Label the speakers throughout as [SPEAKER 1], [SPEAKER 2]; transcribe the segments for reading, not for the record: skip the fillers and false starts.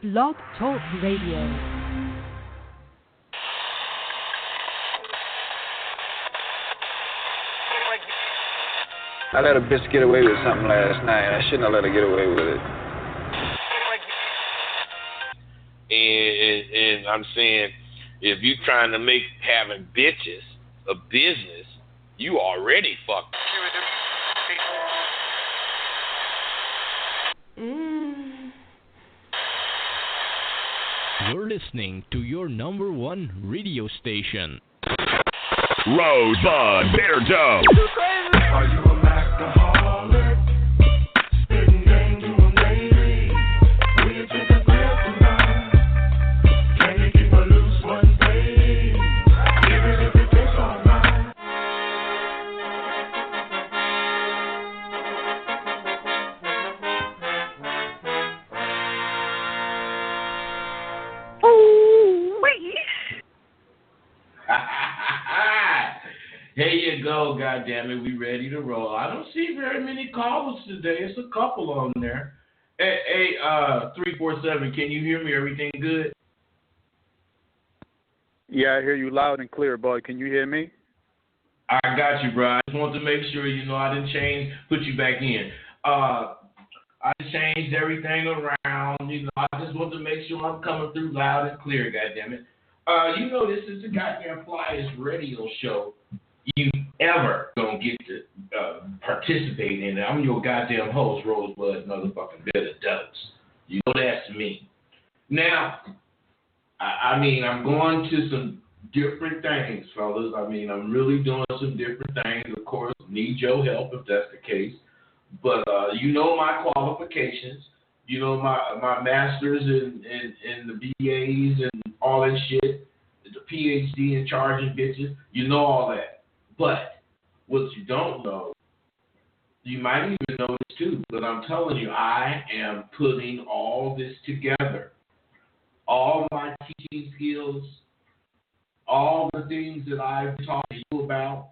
[SPEAKER 1] Blog Talk Radio.
[SPEAKER 2] I let a bitch get away with something last night. I shouldn't have let her get away with it.
[SPEAKER 3] And I'm saying, if you're trying to make having bitches a business, you already fucked.
[SPEAKER 4] You're listening to your number one radio station.
[SPEAKER 5] Rosebudd Bear Dog.
[SPEAKER 6] Are you a alcoholic? Spitting game to a lady. Will you take a grip tonight? Can you keep her loose one day? Even if it takes all night.
[SPEAKER 7] Here you go, goddammit, we ready to roll. I don't see very many callers today. It's a couple on there. Hey, 347, can you hear me? Everything good?
[SPEAKER 2] Yeah, I hear you loud and clear, boy. Can you hear me?
[SPEAKER 7] I got you, bro. I just want to make sure, I didn't put you back in. I changed everything around, I just want to make sure I'm coming through loud and clear, goddammit. This is the goddamn flyest radio show you ever gonna get to participate in. I'm your goddamn host, Rosebudd, motherfucking bit of dopes. You know that's me. Now, I'm going to some different things, fellas. I'm really doing some different things. Of course, need your help if that's the case. But my qualifications. My masters in the BAs and all that shit. The PhD in charging bitches. You know all that. But what you don't know, you might even know this too, but I'm telling you, I am putting all this together. All my teaching skills, all the things that I've talked to you about,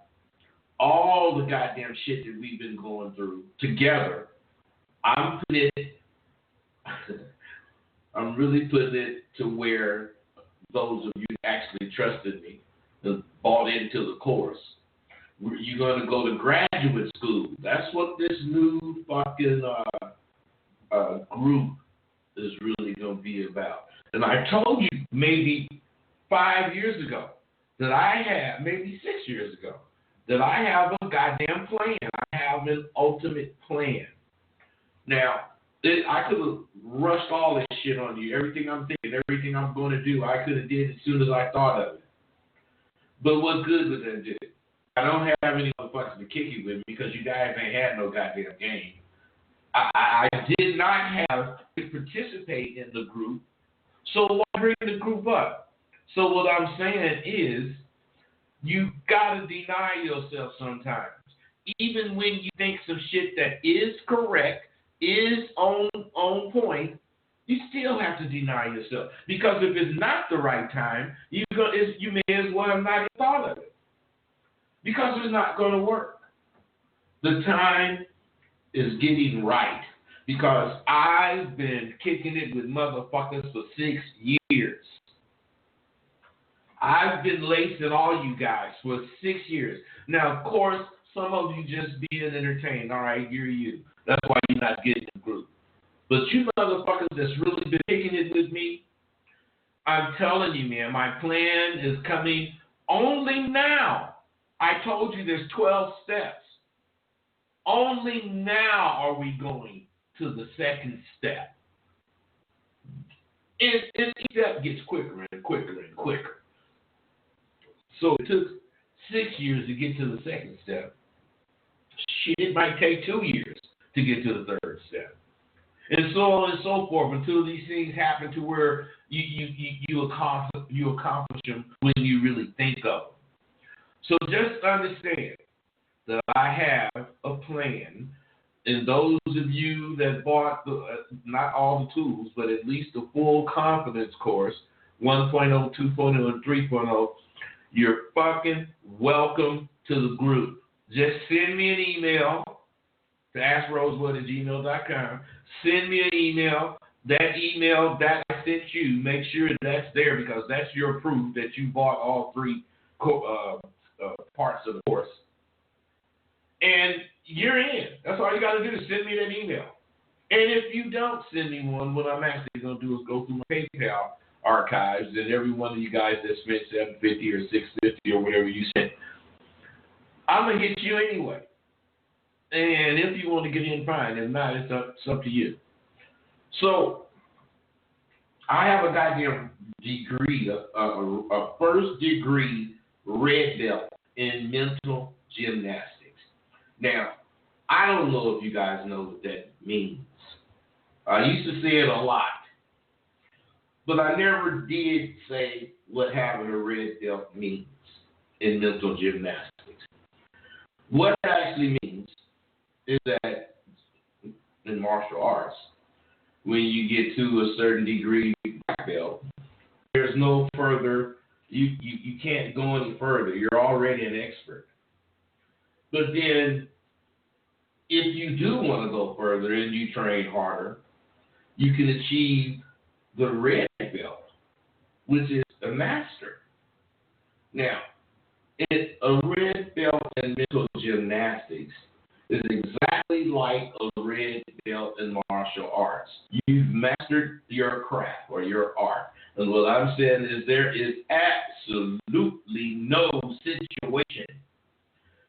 [SPEAKER 7] all the goddamn shit that we've been going through together, I'm really putting it to where those of you actually trusted me, that bought into the course. You're going to go to graduate school. That's what this new fucking group is really going to be about. And I told you maybe 5 years ago that maybe 6 years ago, that I have a goddamn plan. I have an ultimate plan. Now, I could have rushed all this shit on you. Everything I'm thinking, everything I'm going to do, I could have did as soon as I thought of it. But what good was that did? I don't have any motherfuckers to kick you with me because you guys ain't had no goddamn game. I did not have to participate in the group, so why bring the group up? So what I'm saying is, you gotta deny yourself sometimes. Even when you think some shit that is correct, is on point, you still have to deny yourself. Because if it's not the right time, you may as well have not even thought of it. Because it's not going to work. The time is getting right. Because I've been kicking it with motherfuckers for 6 years. I've been lacing all you guys for 6 years. Now, of course, some of you just being entertained. All right, you're you. That's why you're not getting the group. But you motherfuckers that's really been kicking it with me, I'm telling you, man, my plan is coming only now. I told you there's 12 steps. Only now are we going to the second step. Each step gets quicker and quicker and quicker. So it took 6 years to get to the second step. Shit, it might take 2 years to get to the third step. And so on and so forth until these things happen to where you accomplish them when you really think of them. So just understand that I have a plan, and those of you that bought not all the tools, but at least the full confidence course, 1.0, 2.0, and 3.0, you're fucking welcome to the group. Just send me an email to askrosewood@gmail.com. Send me an email. that email that I sent you, make sure that's there because that's your proof that you bought all three parts of the course. And you're in. That's all you got to do is send me that email. And if you don't send me one, what I'm actually going to do is go through my PayPal archives and every one of you guys that spent $750 or $650 or whatever you sent, I'm going to hit you anyway. And if you want to get in, fine. If not, it's up to you. So, I have a goddamn degree, a first degree red belt in mental gymnastics. Now, I don't know if you guys know what that means. I used to say it a lot, but I never did say what having a red belt means in mental gymnastics. What it actually means is that in martial arts, when you get to a certain degree black belt, there's no further, you can't go any further. You're already an expert. But then, if you do want to go further and you train harder, you can achieve the red belt, which is a master. Now, a red belt in mental gymnastics is exactly like a red belt in martial arts. You've mastered your craft or your art. And what I'm saying is there is absolutely no situation.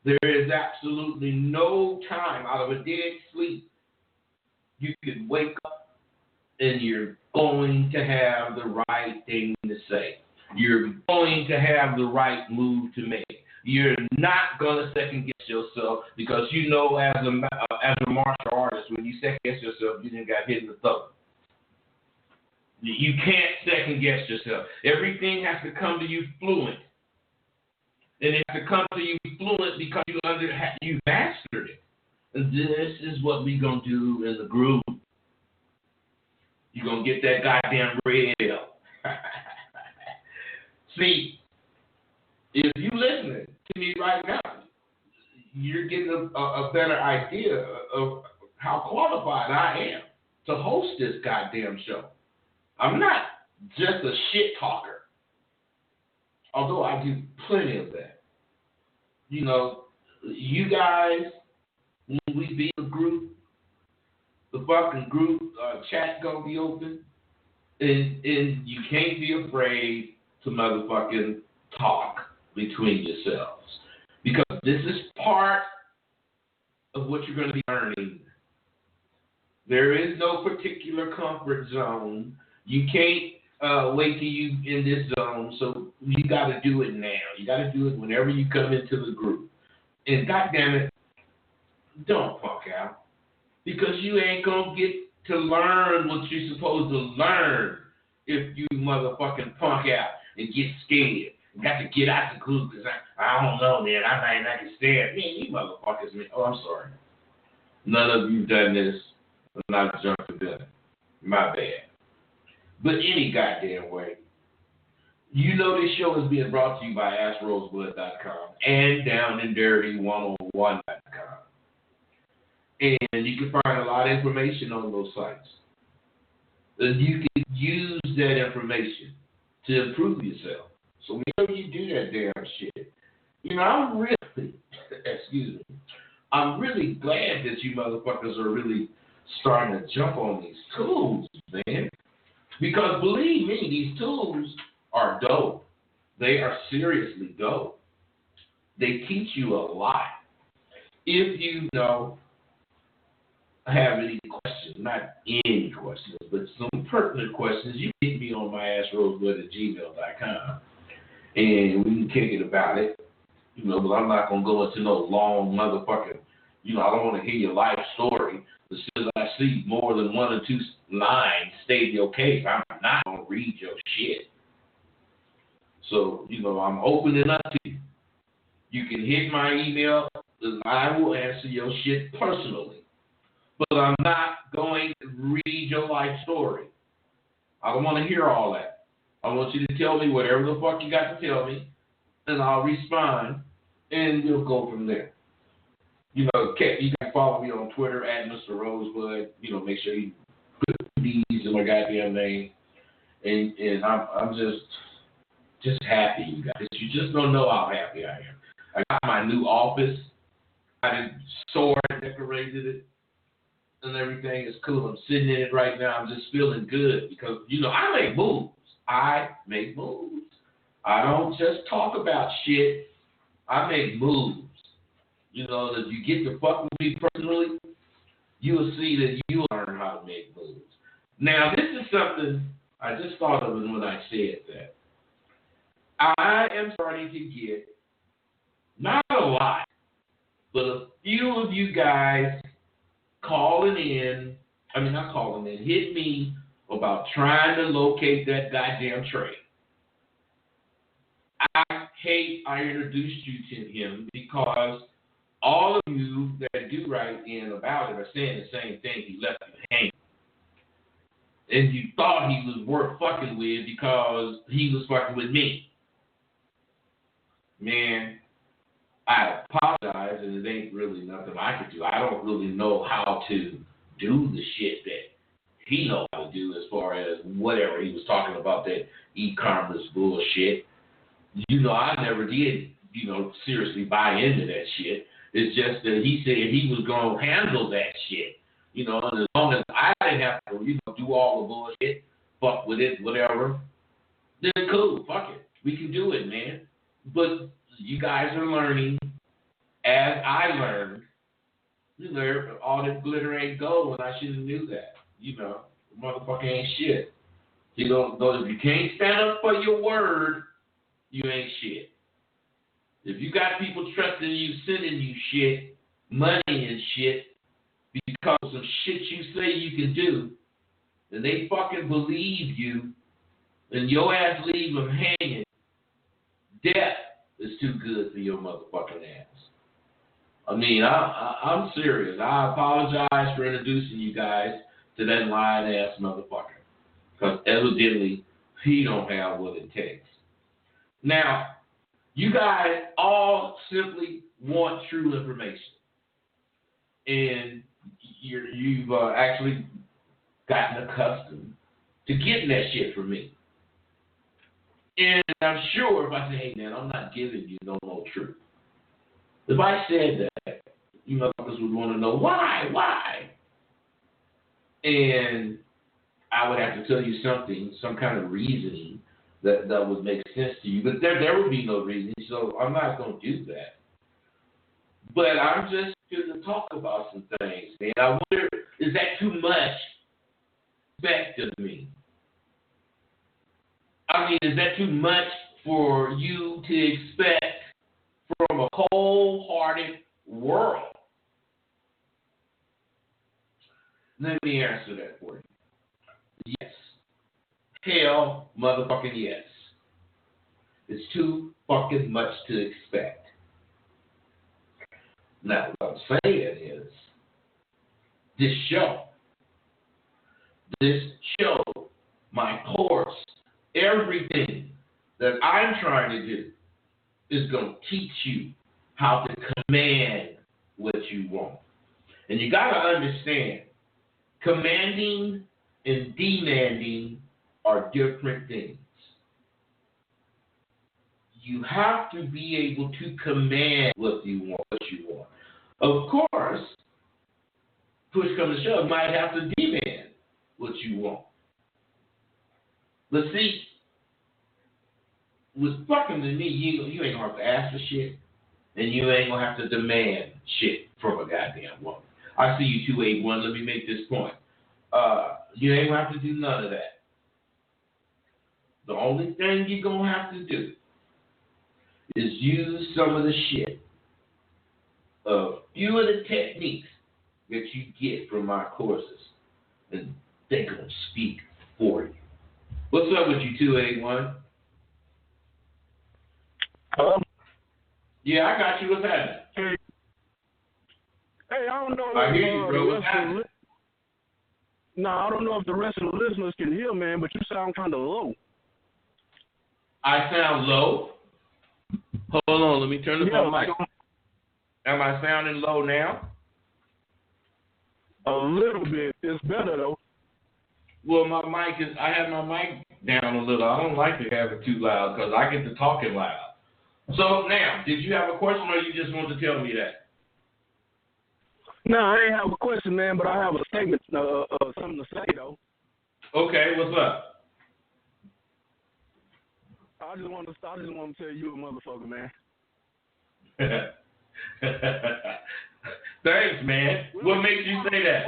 [SPEAKER 7] There is absolutely no time out of a dead sleep you can wake up and you're going to have the right thing to say. You're going to have the right move to make. You're not going to second guess yourself because you know as a martial artist, when you second guess yourself, you didn't got hit in the throat. You can't second guess yourself. Everything has to come to you fluent. And it has to come to you fluent because you mastered it. And this is what we're going to do in the groove. You're going to get that goddamn red belt. See, if you listening to me right now, you're getting a better idea of how qualified I am to host this goddamn show. I'm not just a shit talker, although I do plenty of that. You know, you guys, when we be a group, the fucking group chat gonna be open, and you can't be afraid to motherfucking talk between yourselves. Because this is part of what you're going to be learning. There is no particular comfort zone. You can't wait till you in this zone, so you got to do it now. You got to do it whenever you come into the group. And goddamn it, don't fuck out. Because you ain't going to get to learn what you're supposed to learn if you motherfucking punk out and get scared. You got to get out the group because I don't know, man. I might not can stand. Man, you motherfuckers, man. Oh, I'm sorry. None of you done this. I'm not drunk to done. My bad. But any goddamn way, you know this show is being brought to you by AskRosebudd.com and DownAndDirty101.com. And you can find a lot of information on those sites. And you can use that information to improve yourself. So whenever you do that damn shit, you know, I'm really glad that you motherfuckers are really starting to jump on these tools, man. Because believe me, these tools are dope. They are seriously dope. They teach you a lot. If you have any questions, not any questions, but some pertinent questions, you can hit me on my AskRosebudd@gmail.com. And we can kick it about it. You know, but I'm not going to go into no long motherfucking, I don't want to hear your life story. As soon as I see more than one or two lines, state your case, I'm not going to read your shit. So, I'm opening up to you. You can hit my email, and I will answer your shit personally. But I'm not going to read your life story. I don't want to hear all that. I want you to tell me whatever the fuck you got to tell me, and I'll respond, and we'll go from there. You can follow me on Twitter @Mr. Rosebudd. Make sure you D's in my goddamn name, and I'm just happy, you guys. You just don't know how happy I am. I got my new office. I just soared, decorated it, and everything is cool. I'm sitting in it right now. I'm just feeling good because, I make moves. I make moves. I don't just talk about shit. I make moves. If you get to fuck with me personally, you will see that you learn how to make moves. Now, this is something I just thought of when I said that. I am starting to get, not a lot, but a few of you guys hit me about trying to locate that goddamn trade. I hate I introduced you to him because all of you that do write in about it are saying the same thing. He left you hanging. And you thought he was worth fucking with because he was fucking with me. Man, I apologize, and it ain't really nothing I could do. I don't really know how to do the shit that he knows how to do as far as whatever he was talking about, that e-commerce bullshit. I never did, seriously buy into that shit. It's just that he said he was going to handle that shit. And as long as I didn't have to, do all the bullshit, fuck with it, whatever, then cool, fuck it. We can do it, man. But you guys are learning, as I learned, all this glitter ain't gold, and I should have knew that. Motherfucker ain't shit. If you can't stand up for your word, you ain't shit. If you got people trusting you, sending you shit, money and shit, because of some shit you say you can do, and they fucking believe you, and your ass leave them hanging, death is too good for your motherfucking ass. I'm serious. I apologize for introducing you guys to that lying-ass motherfucker, because evidently he don't have what it takes. Now, you guys all simply want true information. And you've actually gotten accustomed to getting that shit from me. And I'm sure if I say, hey, man, I'm not giving you no more truth. If I said that, you motherfuckers would want to know why. And I would have to tell you something, some kind of reasoning that would make sense to you. But there would be no reason, so I'm not going to do that. But I'm just going to talk about some things. And I wonder, is that too much back to me? Is that too much for you to expect from a cold-hearted world? Let me answer that for you. Yes. Hell, motherfucking yes. It's too fucking much to expect. Now, what I'm saying is, this show, my course, everything that I'm trying to do is going to teach you how to command what you want. And you got to understand, commanding and demanding are different things. You have to be able to command what you want. Of course, push comes to shove, might have to demand what you want. But see, with fucking to me, you ain't gonna have to ask for shit, and you ain't gonna have to demand shit from a goddamn woman. I see you 281. Let me make this point. You ain't gonna have to do none of that. The only thing you're gonna have to do is use some of the shit, a few of the techniques that you get from my courses, and they're gonna speak for you. What's up with you, 281? Yeah, I got you. What's happening?
[SPEAKER 1] Hey, I don't know.
[SPEAKER 7] I hear you, bro. What's happening?
[SPEAKER 1] I don't know if the rest of the listeners can hear, man, but you sound kind of low.
[SPEAKER 7] I sound low? Hold on, let me turn the mic. Am I sounding low now?
[SPEAKER 1] A little bit. It's better, though.
[SPEAKER 7] Well, I have my mic down a little. I don't like to have it too loud because I get to talking loud. So now, did you have a question or you just want to tell me that?
[SPEAKER 1] No, I ain't have a question, man, but I have a statement, something to say, though.
[SPEAKER 7] Okay, what's up?
[SPEAKER 1] I just want to tell you a motherfucker, man.
[SPEAKER 7] Thanks, man. What makes you say that?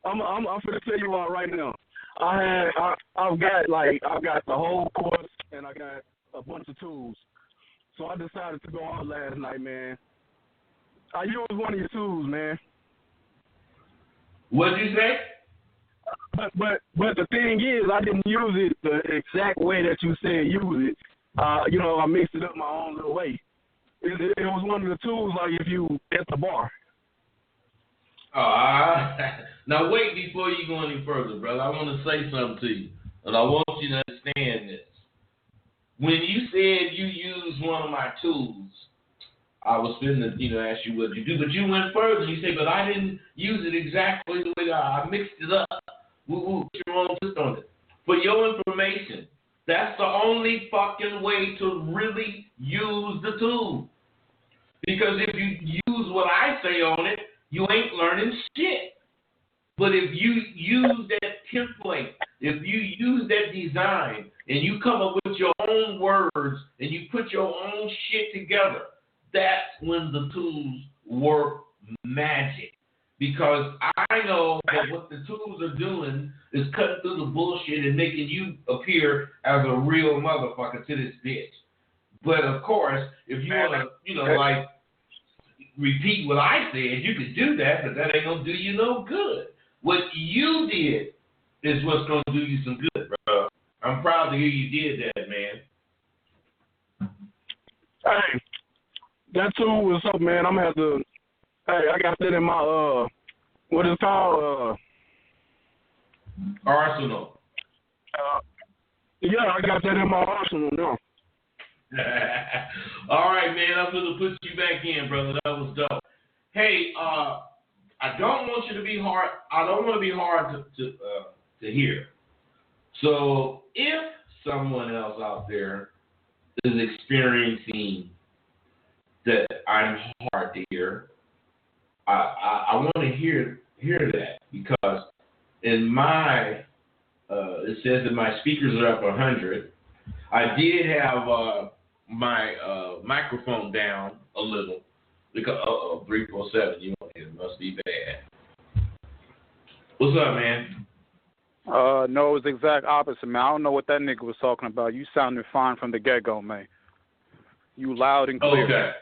[SPEAKER 1] I'm finna tell you all right now. I've got the whole course and I got a bunch of tools. So I decided to go out last night, man. I used one of your tools, man.
[SPEAKER 7] What'd you say?
[SPEAKER 1] But the thing is, I didn't use it the exact way that you said use it. I mixed it up my own little way. It was one of the tools like if you at the bar.
[SPEAKER 7] Now wait before you go any further, brother. I want to say something to you, and I want you to understand this. When you said you used one of my tools, I was finna, ask you what you do, but you went further. You say, but I didn't use it exactly the way I mixed it up. Woo, put your own twist on it. For your information, that's the only fucking way to really use the tool. Because if you use what I say on it, you ain't learning shit. But if you use that template, if you use that design, and you come up with your own words, and you put your own shit together, that's when the tools work magic. Because I know that what the tools are doing is cutting through the bullshit and making you appear as a real motherfucker to this bitch. But of course, if you want to, repeat what I said, you could do that, but that ain't going to do you no good. What you did is what's going to do you some good, bro. I'm proud to hear you did that, man.
[SPEAKER 1] Hey, that tool was up, man. I'm going to have to, I got that in my, what is it called?
[SPEAKER 7] Arsenal.
[SPEAKER 1] Yeah, I got that in my arsenal now.
[SPEAKER 7] All right, man. I'm going to put you back in, brother. That was dope. Hey, I don't want you to be hard. I don't want to be hard to hear. So if someone else out there is experiencing that I'm hard to hear, I want to hear that because in my it says that my speakers are up 100. I did have my microphone down a little because 347. You know, it must be bad. What's up, man?
[SPEAKER 5] No, it was the exact opposite, man. I don't know what that nigga was talking about. You sounded fine from the get-go, man. You loud and clear.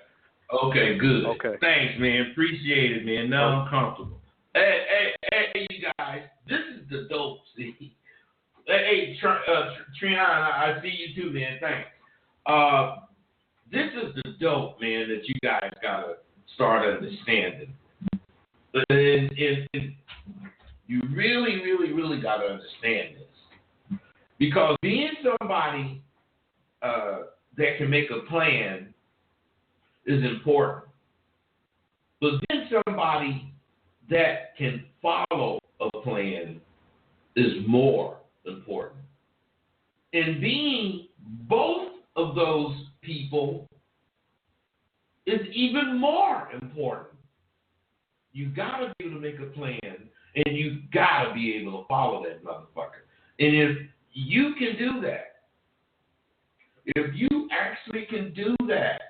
[SPEAKER 7] Okay, good.
[SPEAKER 5] Okay.
[SPEAKER 7] Thanks, man. Appreciate it, man. Now I'm comfortable. Hey, you guys. This is the dope, see? Hey, Trion, I see you too, man. Thanks. This is the dope, man, that you guys got to start understanding. And you really, really, really got to understand this. Because being somebody that can make a plan is important. But being somebody that can follow a plan is more important. And being both of those people is even more important. You gotta be able to make a plan, and you gotta be able to follow that motherfucker. And if you can do that, if you actually can do that,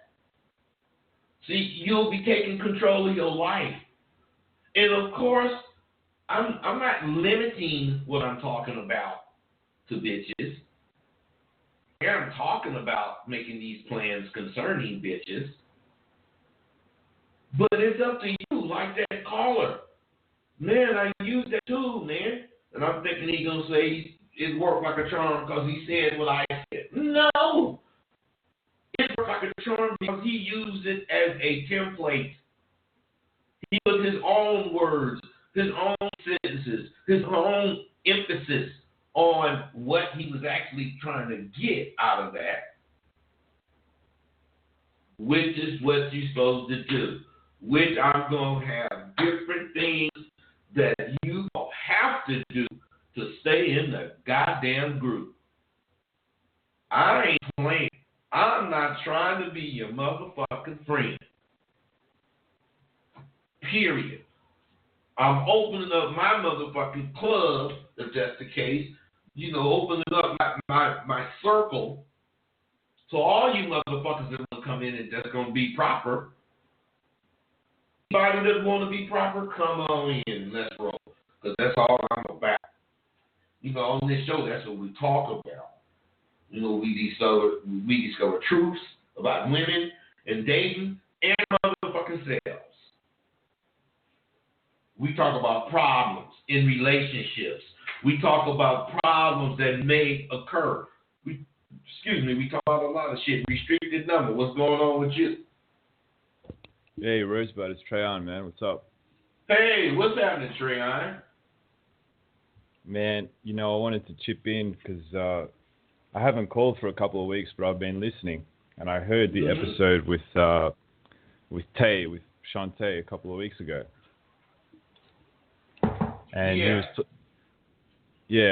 [SPEAKER 7] see, you'll be taking control of your life. And of course, I'm not limiting what I'm talking about to bitches. I'm talking about making these plans concerning bitches. But it's up to you, like that caller. Man, I used that tool, man. And I'm thinking he's going to say it worked like a charm because he said what I said. No! It worked like a charm because he used it as a template. He put his own words, his own sentences, his own emphasis on what he was actually trying to get out of that, which is what you're supposed to do, which I'm going to have different things that you have got to do to stay in the goddamn group. I ain't playing. I'm not trying to be your motherfucking friend. Period. I'm opening up my motherfucking club, if that's the case. Opening up my circle. So all you motherfuckers that want to come in and that's going to be proper. Anybody that want to be proper, come on in. Let's roll. Because that's all I'm about. On this show, that's what we talk about. We discover truths about women and dating and motherfucking selves. We talk about problems in relationships. We talk about problems that may occur. We talk about a lot of shit. Restricted number. What's going on with you?
[SPEAKER 8] Hey, Rosebudd, it's Trayon, man. What's up?
[SPEAKER 7] Hey, what's happening, Trayon?
[SPEAKER 8] Man, I wanted to chip in because I haven't called for a couple of weeks, but I've been listening, and I heard the episode with Shantae a couple of weeks ago. And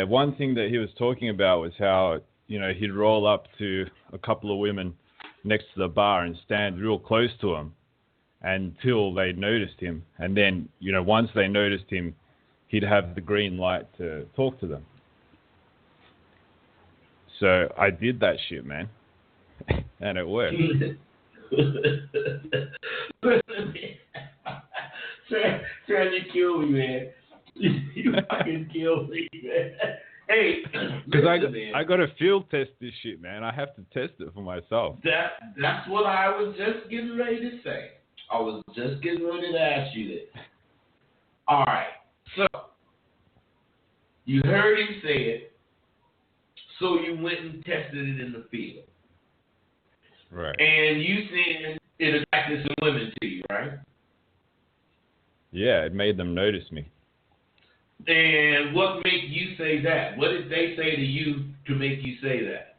[SPEAKER 8] one thing that he was talking about was how, he'd roll up to a couple of women next to the bar and stand real close to them until they noticed him. And then, once they noticed him, he'd have the green light to talk to them. So I did that shit, man. And it worked.
[SPEAKER 7] Sam, you kill me, man. You fucking kill me, man. Hey,
[SPEAKER 8] because I got to field test this shit, man. I have to test it for myself.
[SPEAKER 7] That's what I was just getting ready to say. I was just getting ready to ask you that. All right, so you heard him say it, so you went and tested it in the field.
[SPEAKER 8] Right.
[SPEAKER 7] And you seen it attracted some women to you, right?
[SPEAKER 8] Yeah, it made them notice me.
[SPEAKER 7] And what made you say that? What did they say to you to make you say that?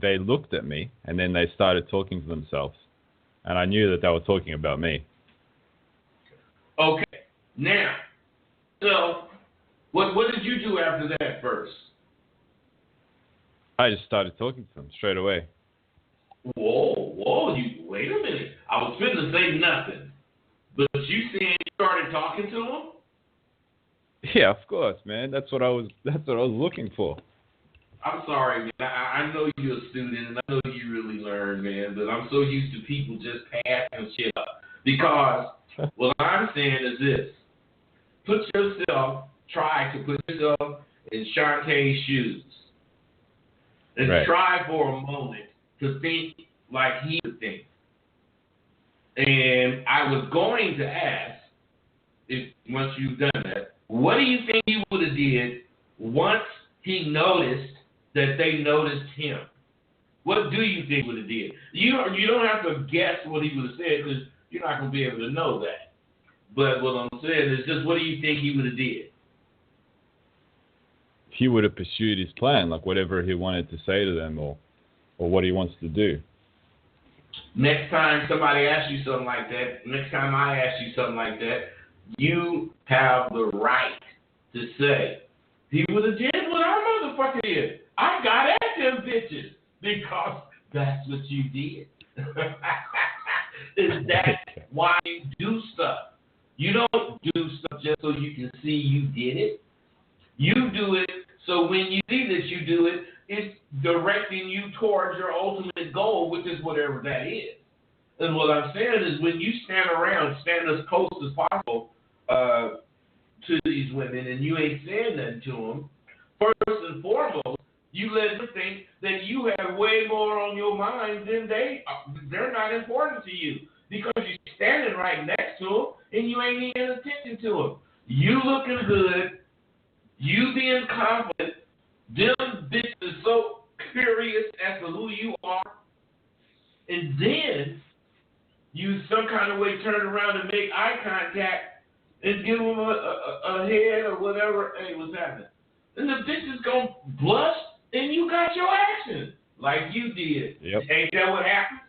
[SPEAKER 8] They looked at me, and then they started talking to themselves. And I knew that they were talking about me.
[SPEAKER 7] Okay. Now, so what did you do after that first?
[SPEAKER 8] I just started talking to them straight away.
[SPEAKER 7] Whoa, you wait a minute. I was finna say nothing. But you saying you started talking to them?
[SPEAKER 8] Yeah, of course, man. That's what I was looking for.
[SPEAKER 7] I'm sorry, man. I know you're a student, and I know you really learn, man. But I'm so used to people just passing shit up. Because what I'm saying is this: try to put yourself in Shantae's shoes, and try for a moment to think like he would think. And I was going to ask, if once you've done that, what do you think he would have did once he noticed that they noticed him? What do you think he would have did? You don't have to guess what he would have said because you're not going to be able to know that. But what I'm saying is just what do you think he would have did?
[SPEAKER 8] He would have pursued his plan, like whatever he wanted to say to them or what he wants to do.
[SPEAKER 7] Next time somebody asks you something like that, next time I ask you something like that, you have the right to say, he would have did what our motherfucker did. I got at them bitches because that's what you did. Is that why you do stuff? You don't do stuff just so you can see you did it. You do it so when you see that you do it, it's directing you towards your ultimate goal, which is whatever that is. And what I'm saying is when you stand as close as possible to these women and you ain't saying nothing to them, first and foremost, you let them think that you have way more on your mind than they're not important to you because you're standing right next to them and you ain't paying attention to them. You looking good, you being confident, them bitches so curious as to who you are, and then you some kind of way turn around and make eye contact and give them a head or whatever. Hey, what's happening? And the bitch is going to blush and you got your action like you did.
[SPEAKER 8] Yep.
[SPEAKER 7] Ain't that what happened?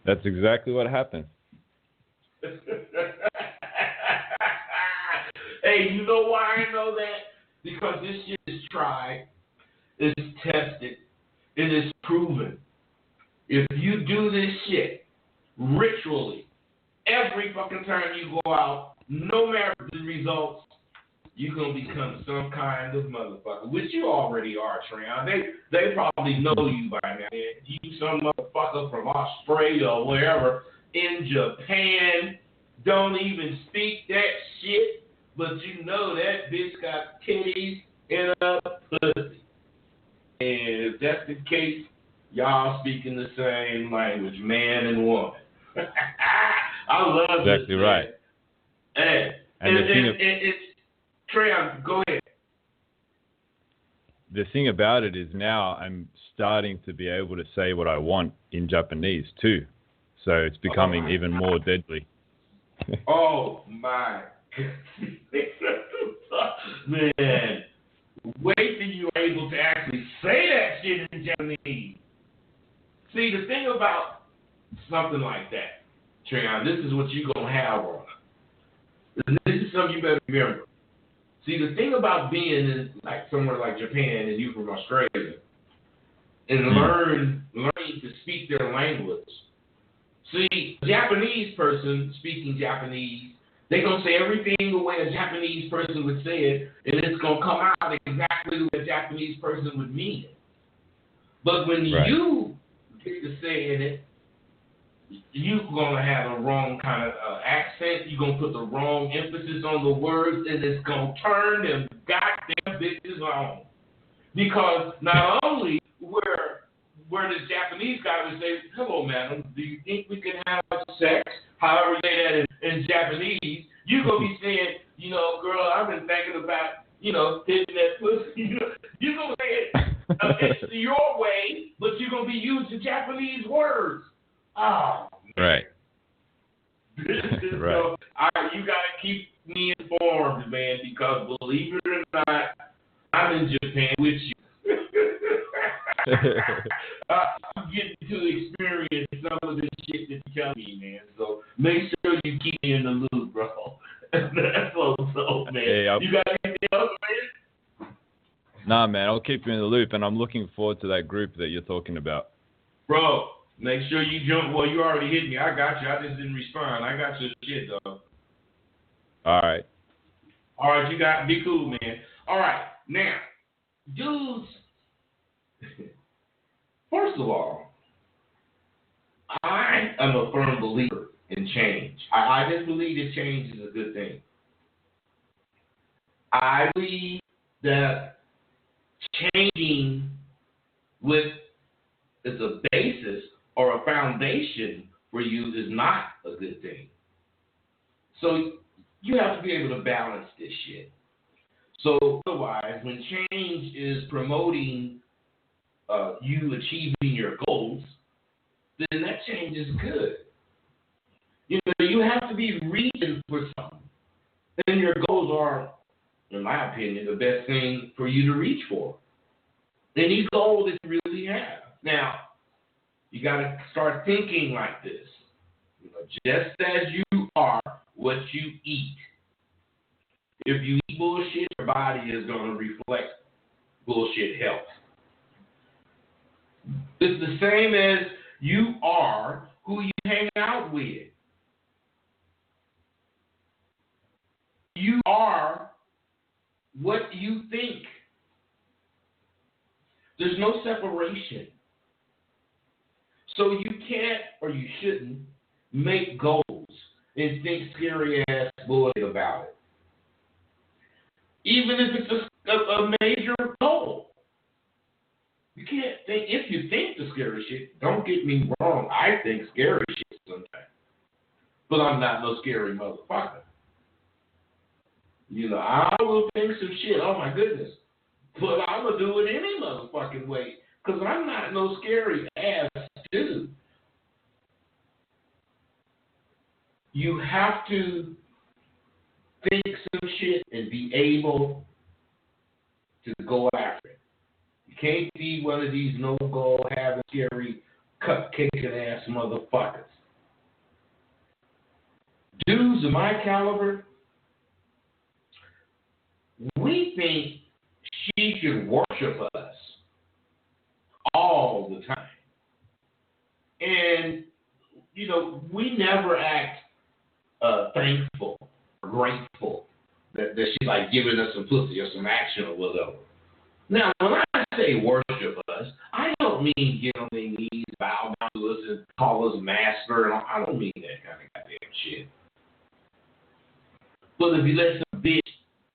[SPEAKER 8] That's exactly what happened.
[SPEAKER 7] Hey, you know why I know that? Because this shit is tried, it's tested, it is proven. If you do this shit ritually, every fucking time you go out, no matter the results, you're going to become some kind of motherfucker, which you already are, Treon. They probably know you by now. You some motherfucker from Australia or wherever, in Japan, don't even speak that shit, but you know that bitch got titties and a pussy. And if that's the case, y'all speaking the same language, man and woman. I love
[SPEAKER 8] exactly
[SPEAKER 7] this,
[SPEAKER 8] right.
[SPEAKER 7] Hey,
[SPEAKER 8] And
[SPEAKER 7] it's Treon, go ahead.
[SPEAKER 8] The thing about it is now I'm starting to be able to say what I want in Japanese too. So it's becoming even more deadly.
[SPEAKER 7] Oh my man. Wait till you're able to actually say that shit in Japanese. See, the thing about something like that, Treon, this is what you're going to have on it. This is something you better remember. See, the thing about being in like somewhere like Japan and you from Australia and learning to speak their language. See, a Japanese person speaking Japanese, they're going to say everything the way a Japanese person would say it, and it's going to come out exactly the way a Japanese person would mean it. But when you get to saying it, you're going to have a wrong kind of accent. You're going to put the wrong emphasis on the words, and it's going to turn them goddamn bitches on. Because not only where this Japanese guy would say, hello, madam, do you think we can have sex? However you say that in Japanese, you're going to be saying, you know, girl, I've been thinking about, you know, hitting that pussy. You're going to say it it's your way, but you're going to be using Japanese words. Oh,
[SPEAKER 8] right.
[SPEAKER 7] Right. So, you got to keep me informed, man, because believe it or not, I'm in Japan with you. I'm getting to experience some of this shit that you tell me, man. So make sure you keep me in the loop, bro. That's so, man.
[SPEAKER 8] Hey,
[SPEAKER 7] you got anything else, man?
[SPEAKER 8] Nah, man, I'll keep you in the loop, and I'm looking forward to that group that you're talking about.
[SPEAKER 7] Bro, make sure you jump. Well, you already hit me. I got you. I just didn't respond. I got your shit, though.
[SPEAKER 8] All right.
[SPEAKER 7] All right, you got be cool, man. All right, now, dudes. First of all, I am a firm believer in change. I just believe that change is a good thing. I believe that changing with as a basis or a foundation for you is not a good thing. So you have to be able to balance this shit. So otherwise, when change is promoting you achieving your goals, then that change is good. You know, you have to be reaching for something. And your goals are, in my opinion, the best thing for you to reach for. Any goal that you really have. Now, you got to start thinking like this. You know, just as you are what you eat. If you eat bullshit, your body is going to reflect bullshit health. It's the same as you are who you hang out with. You are what you think. There's no separation. So you can't, or you shouldn't, make goals and think scary ass bullshit about it. Even if it's a major goal. You can't think, if you think the scary shit, don't get me wrong, I think scary shit sometimes. But I'm not no scary motherfucker. You know, I will think some shit, oh my goodness. But I'm going to do it any motherfucking way. Because I'm not no scary ass dude. You have to think some shit and be able to go after it. You can't be one of these no-go, having scary, cupcaking ass motherfuckers. Dudes of my caliber, we think she should worship us all the time. And, we never act thankful or grateful that she's like giving us some pussy or some action or whatever. Now, when I say worship us, I don't mean get on their knees, bow down to us, and call us master. I don't mean that kind of goddamn shit. But if you let some bitch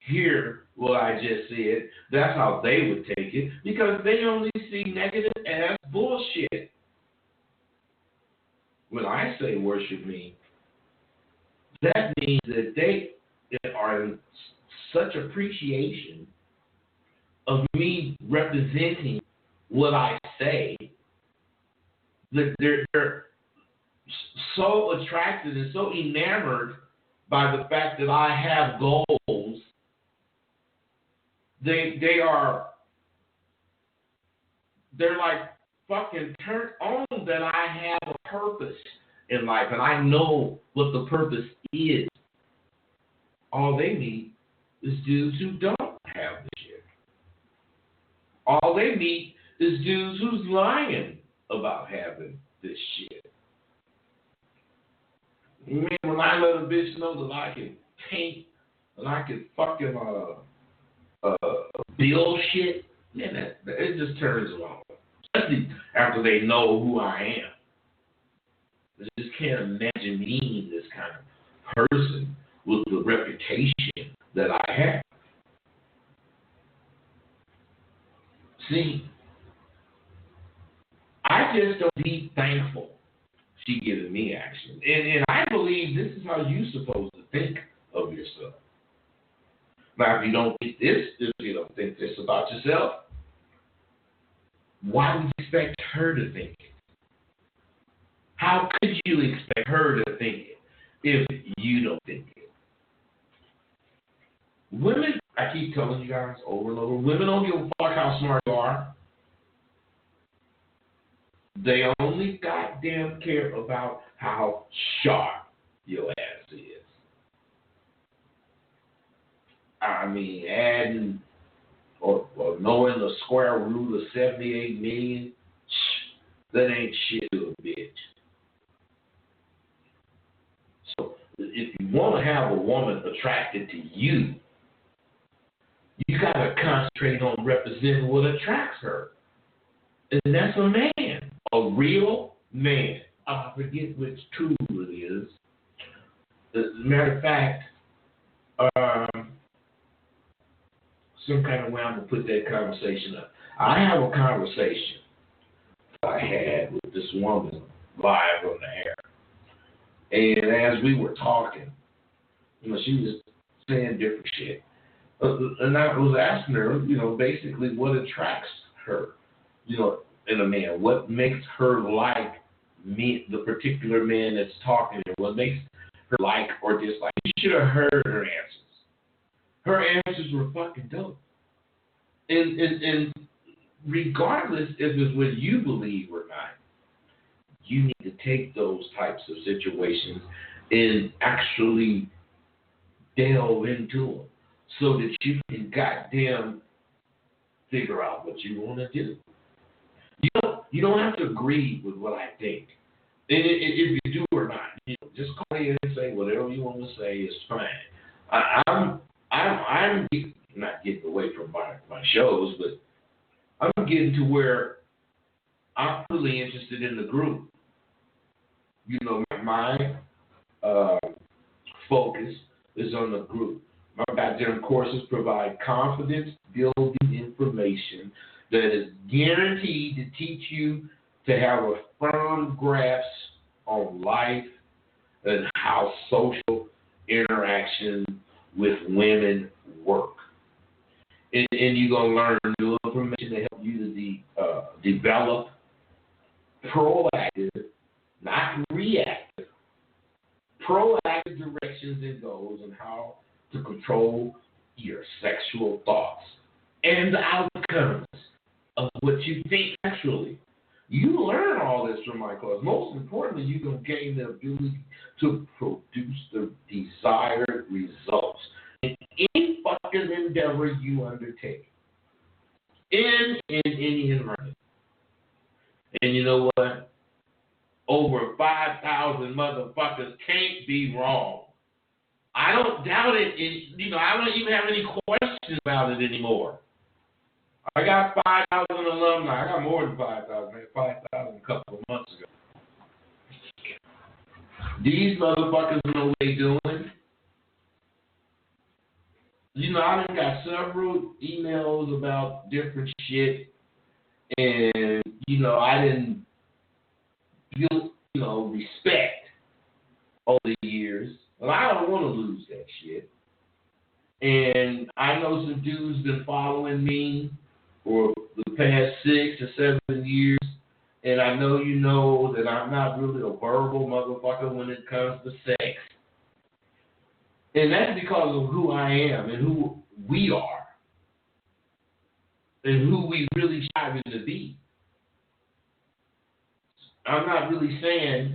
[SPEAKER 7] hear what I just said, that's how they would take it, because they only see negative ass bullshit. When I say worship me, that means that they are in such appreciation of me representing what I say that they're so attracted and so enamored by the fact that I have goals. They're like fucking turned on that I have a purpose in life, and I know what the purpose is. All they need is dudes who don't have this shit. All they need is dudes who's lying about having this shit. Man, when I let a bitch know that I can paint and I can fucking build shit, man, it just turns them on. Especially after they know who I am. I just can't imagine being this kind of person with the reputation that I have. See, I just don't be thankful she giving me action. And I believe this is how you're supposed to think of yourself. Now, if you don't think this, if you don't think this about yourself, why would you expect her to think it? How could you expect her to think it if you don't think it? Women, I keep telling you guys over and over, women don't give a fuck how smart you are. They only goddamn care about how sharp your ass is. I mean, adding or knowing the square root of 78 million, that ain't shit to a bitch. So if you want to have a woman attracted to you, you got to concentrate on representing what attracts her. And that's a man, a real man. I forget which tool it is. As a matter of fact, some kind of way I'm going to put that conversation up. I have a conversation I had with this woman live on the air. And as we were talking, she was saying different shit. And I was asking her, basically what attracts her, in a man. What makes her like me, the particular man that's talking to her? What makes her like or dislike? You should have heard her answers. Her answers were fucking dope. And regardless if it's what you believe or not, you need to take those types of situations and actually delve into them so that you can goddamn figure out what you want to do. You don't have to agree with what I think. And if you do or not, just call in and say whatever you want to say is fine. I'm not getting away from my shows, but I'm getting to where I'm really interested in the group. My focus is on the group. My goddamn courses provide confidence-building information that is guaranteed to teach you to have a firm grasp on life and how social interaction with women work. And you're going to learn new information to help you to develop proactive, not reactive, proactive directions and goals on how to control your sexual thoughts and the outcomes of what you think sexually. You learn all this from my class. Most importantly, you're going to gain the ability to produce the desired results. And any fucking fucking endeavor you undertake in any environment. And you know what? Over 5,000 motherfuckers can't be wrong. I don't doubt it. I don't even have any questions about it anymore. I got 5,000 alumni. I got more than 5,000. I had 5,000 a couple of months ago. These motherfuckers know what they doing. I done got several emails about different shit, and I didn't build respect over the years. Well, I don't want to lose that shit. And I know some dudes been following me for the past 6 or 7 years, and I know that I'm not really a verbal motherfucker when it comes to sex. And that's because of who I am and who we are and who we really strive to be. I'm not really saying,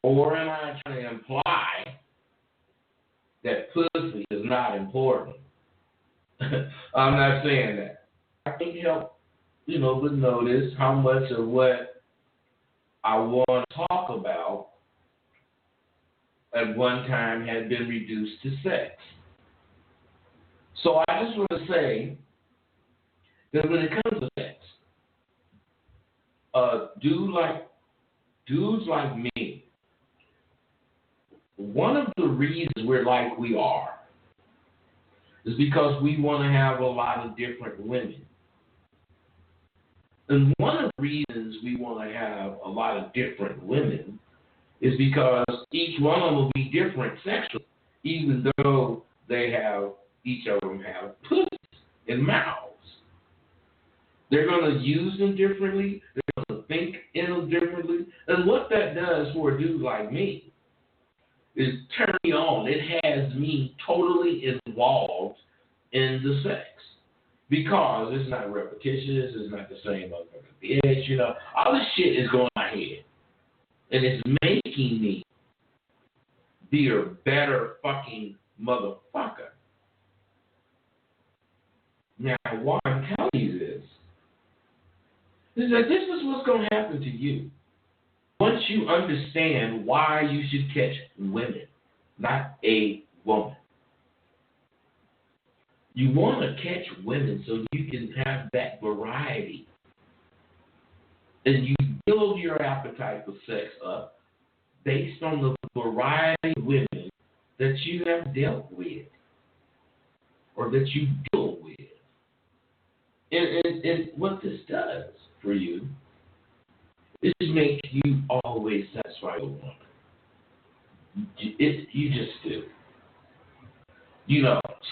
[SPEAKER 7] or am I trying to imply that pussy is not important? I'm not saying that. I can't help, but notice how much of what I want to talk about at one time had been reduced to sex. So I just want to say that when it comes to sex, dudes like me, one of the reasons we're like we are is because we want to have a lot of different women. And one of the reasons we want to have a lot of different women is because each one of them will be different sexually, even though each of them have pussies and mouths. They're going to use them differently. They're going to think in them differently. And what that does for a dude like me is turn me on. It has me totally involved in the sex. Because it's not repetitious, it's not the same motherfucking bitch, all this shit is going in my head. And it's making me be a better fucking motherfucker. Now, why I'm telling you this is that this is what's going to happen to you. Once you understand why you should catch women, not a woman. You want to catch women so you can have that variety. And you build your appetite for sex up based on the variety of women that you have dealt with or that you deal with. And what this does for you is to make you always satisfied with one. You just do.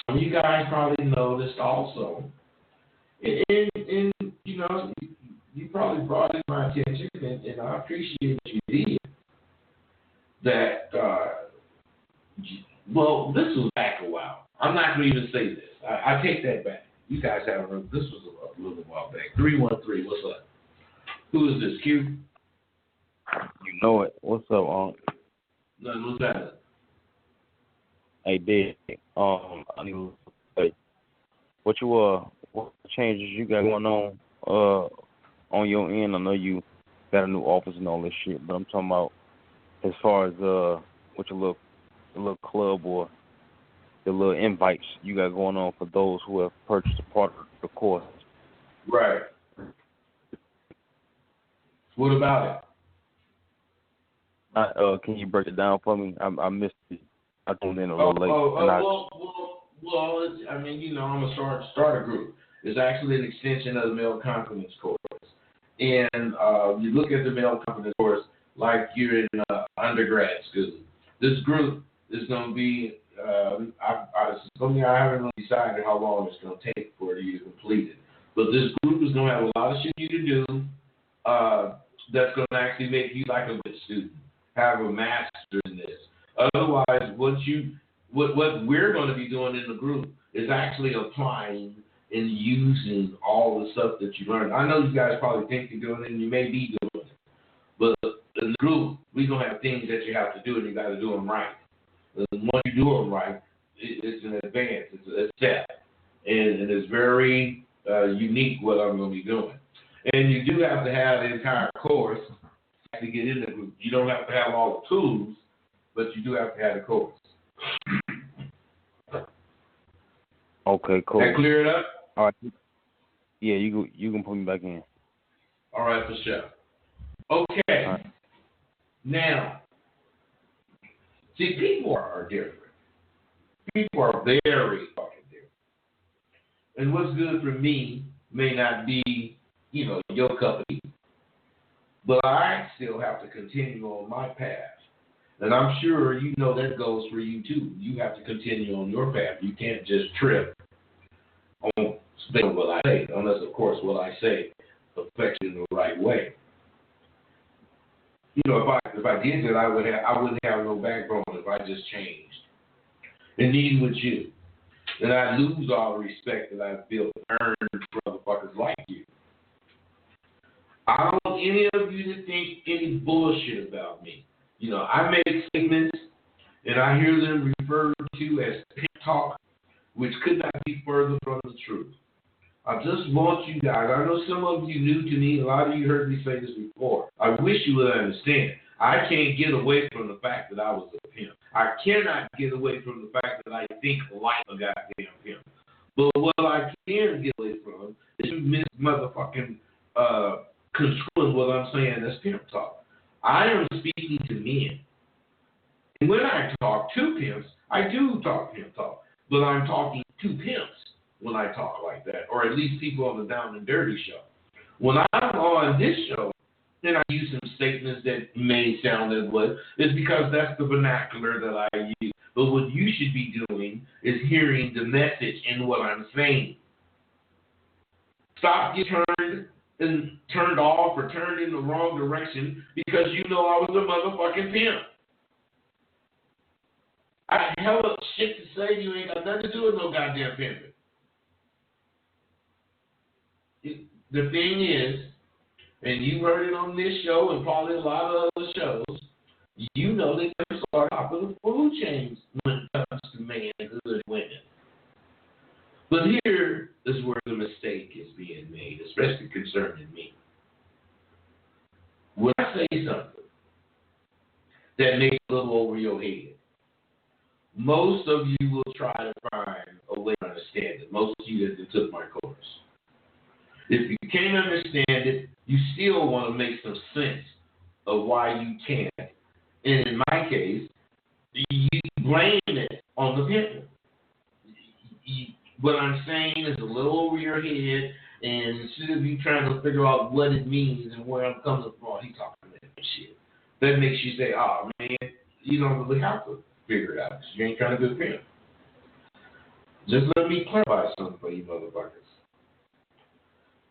[SPEAKER 7] Some of you guys probably noticed also, and you probably brought it to my attention, and I appreciate you did, that, this was back a while. I'm not going to even say this. I take that back. You guys haven't heard. This was a little while back. 313, what's up? Who is this, Q?
[SPEAKER 9] You know it. What's up,
[SPEAKER 7] Nothing, what's that?
[SPEAKER 9] Hey, Dick. I need to say, what changes you got going on your end? I know you got a new office and all this shit, but I'm talking about as far as what your little club or the little invites you got going on for those who have purchased a part of the course.
[SPEAKER 7] Right. What about
[SPEAKER 9] it? Can you break it down for me? I missed it. I tuned in a little late.
[SPEAKER 7] I'm a starter group. It's actually an extension of the male confidence course. And you look at the male confidence course like you're in undergrad school. This group is going to be, I haven't really decided how long it's going to take for you to complete it. But this group is going to have a lot of shit you to do that's going to actually make you like a good student, have a master in this. Otherwise, what we're going to be doing in the group is actually applying and using all the stuff that you learned. I know you guys probably think you're doing it, and you may be doing it. But in the group, we're going to have things that you have to do, and you got to do them right. And once you do them right, it's an advance. It's a step, and it's very unique what I'm going to be doing. And you do have to have the entire course to get in the group. You don't have to have all the tools, but you do have to have the course.
[SPEAKER 9] Okay, cool.
[SPEAKER 7] That clear it up?
[SPEAKER 9] All right. Yeah, you can put me back in.
[SPEAKER 7] All right, for sure. Okay.
[SPEAKER 9] All right.
[SPEAKER 7] Now, see, people are different. People are very fucking different. And what's good for me may not be, your cup of tea. But I still have to continue on my path. And I'm sure that goes for you too. You have to continue on your path. You can't just trip on what I say, unless, of course, what I say affects you in the right way. If I did that, I wouldn't have no backbone if I just changed. And neither would you. And I'd lose all the respect that I've built and earned from motherfuckers like you. I don't want any of you to think any bullshit about me. I make statements, and I hear them referred to as pimp talk, which could not be further from the truth. I just want you guys, I know some of you new to me, a lot of you heard me say this before. I wish you would understand. I can't get away from the fact that I was a pimp. I cannot get away from the fact that I think like a goddamn pimp. But what I can get away from is you motherfucking controlling what I'm saying as pimp talk. I am speaking to men. And when I talk to pimps, I do talk pimp talk. But I'm talking to pimps when I talk like that, or at least people on the Down and Dirty show. When I'm on this show, and I use some statements that may sound as what, it's because that's the vernacular that I use. But what you should be doing is hearing the message in what I'm saying. Stop getting turned off or turned in the wrong direction because I was a motherfucking pimp. I hell of shit to say to you ain't got nothing to do with no goddamn pimping. The thing is, and you heard it on this show and probably a lot of other shows, that pimps are top of the food chains when it comes to manhood and women. But here is where the mistake is being made, especially concerning me. When I say something that makes a little over your head, most of you will try to find a way to understand it. Most of you that took my course. If you can't understand it, you still want to make some sense of why you can't. And in my case, you blame it on the pimp. What I'm saying is a little over your head, and instead of you trying to figure out what it means and where I'm coming from, he's talking that shit. That makes you say, oh, man, you don't really have to figure it out because you ain't trying to be a pimp. Just let me clarify something for you motherfuckers.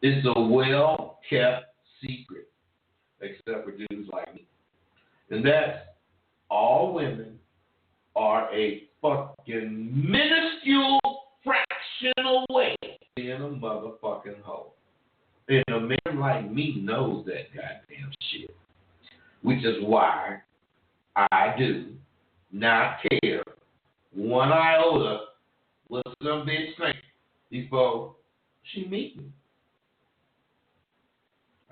[SPEAKER 7] It's a well-kept secret, except for dudes like me. And that's all women are a fucking minuscule fraction away being a motherfucking hoe. And a man like me knows that goddamn shit. Which is why I do not care one iota what some bitch think before she meet me.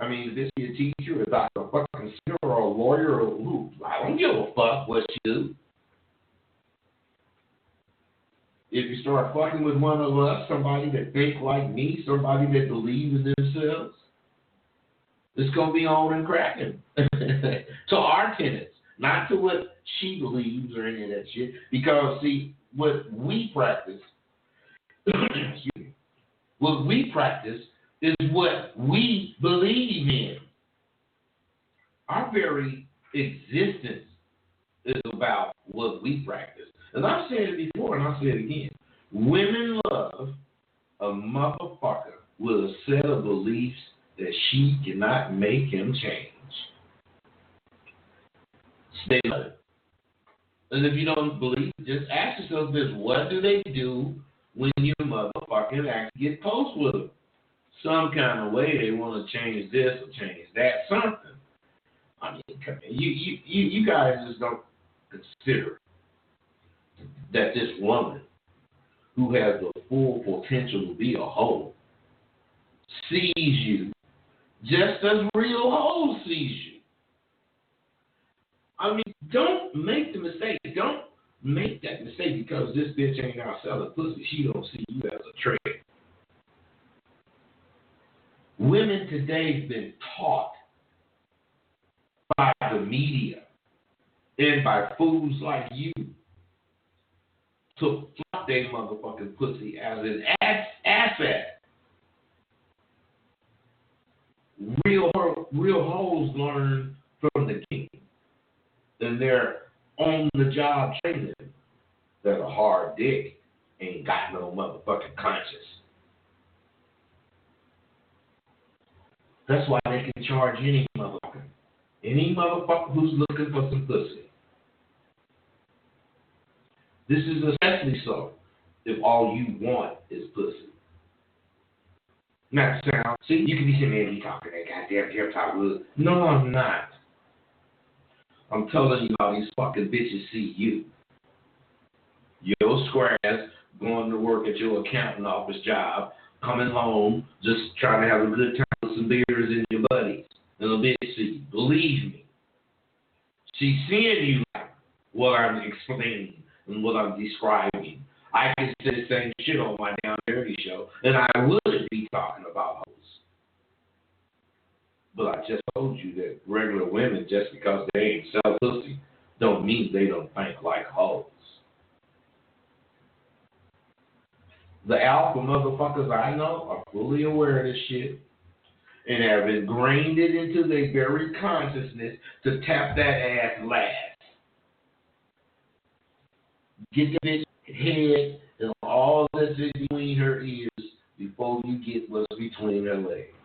[SPEAKER 7] I mean, if this be a teacher, a doctor, a fucking singer, or a lawyer, or who, I don't give a fuck what she do. If you start fucking with one of us, somebody that think like me, somebody that believes in themselves, it's going to be on and cracking to our tenets, not to what she believes or any of that shit. Because, see, what we practice, what we practice is what we believe in. Our very existence is about what we practice. And I've said it before, and I'll say it again. Women love a motherfucker with a set of beliefs that she cannot make him change. They love it. And if you don't believe, just ask yourself this: what do they do when you motherfucking actually get close with them? Some kind of way they want to change this or change that, something. I mean, you guys just don't consider that this woman who has the full potential to be a hoe sees you just as real hoes sees you. I mean, don't make the mistake. Don't make that mistake because this bitch ain't out selling pussy. She don't see you as a trade. Women today have been taught by the media and by fools like you to flop their motherfucking pussy as an asset. Real hoes learn from the king, and they're on the job training that a hard dick ain't got no motherfucking conscience. That's why they can charge any motherfucker who's looking for some pussy. This is especially so if all you want is pussy. Now, see, you can be saying, man, you talking that goddamn hair talk wood. No, I'm not. I'm telling you how these fucking bitches see you. Your square ass going to work at your accountant office job, coming home, just trying to have a good time with some beers and your buddies. And the bitch see you. Believe me. She's seeing you like what I'm explaining and what I'm describing. I can say the same shit on my Down Dirty show, and I would be talking about hoes. But I just told you that regular women, just because they ain't sell pussy, don't mean they don't think like hoes. The alpha motherfuckers I know are fully aware of this shit and have ingrained it into their very consciousness to tap that ass last. Get the bitch head and all that's in between her ears before you get what's between her legs.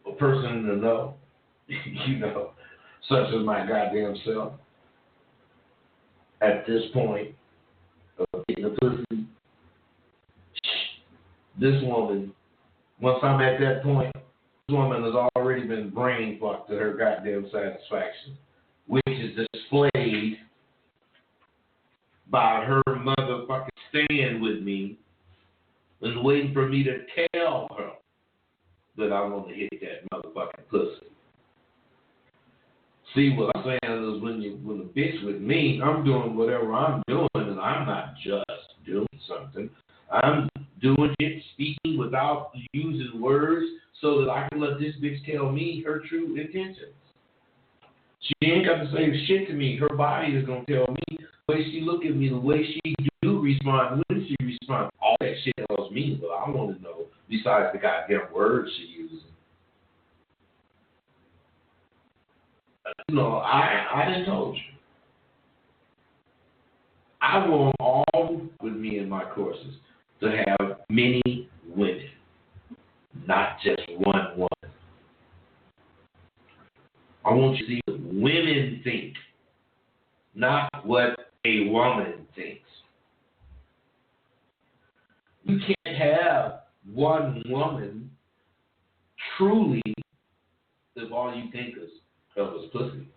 [SPEAKER 7] A person in the know, you know, such as my goddamn self, at this point of getting a pussy, this woman, once I'm at that point, this woman has already been brain fucked to her goddamn satisfaction, which is displayed by her motherfucking staying with me and waiting for me to tell her that I want to hit that motherfucking pussy. See, what I'm saying is when the bitch with me, I'm doing whatever I'm doing, and I'm not just doing something. I'm doing it, speaking without using words so that I can let this bitch tell me her true intentions. She ain't got to say shit to me. Her body is going to tell me the way she look at me, the way she do respond, when she responds. All that shit tells me what I want to know besides the goddamn words she uses. No, I didn't told you. I want all with me in my courses to have many women, not just one woman. I want you to see what women think, not what a woman thinks. You can't have one woman truly if all you think of is pussy.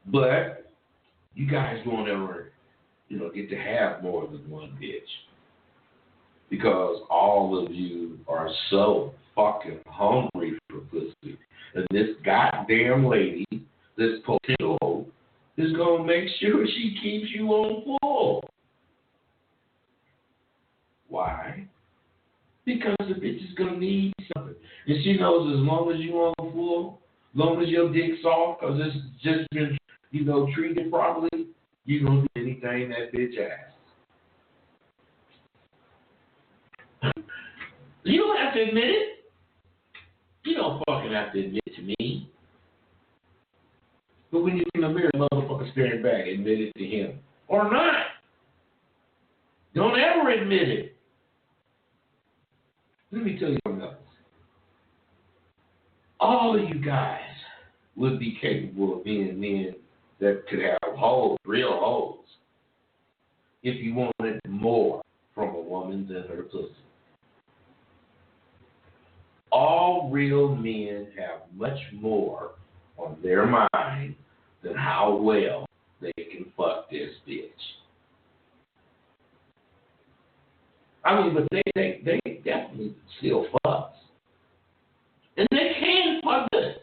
[SPEAKER 7] But you guys won't ever, get to have more than one bitch. Because all of you are so fucking hungry for pussy. And this goddamn lady, this potential, is going to make sure she keeps you on full. Why? Because the bitch is going to need something. And she knows as long as you on full, as long as your dick's soft, because it's just been, treated properly, you're going to do anything that bitch asks. You don't have to admit it. You don't fucking have to admit to me. But when you're in the mirror, motherfucker staring back, admit it to him. Or not. Don't ever admit it. Let me tell you something else. All of you guys would be capable of being men that could have hoes, real hoes, if you wanted more from a woman than her pussy. All real men have much more on their mind than how well they can fuck this bitch. I mean, but they definitely still fucks. And they can fuck it.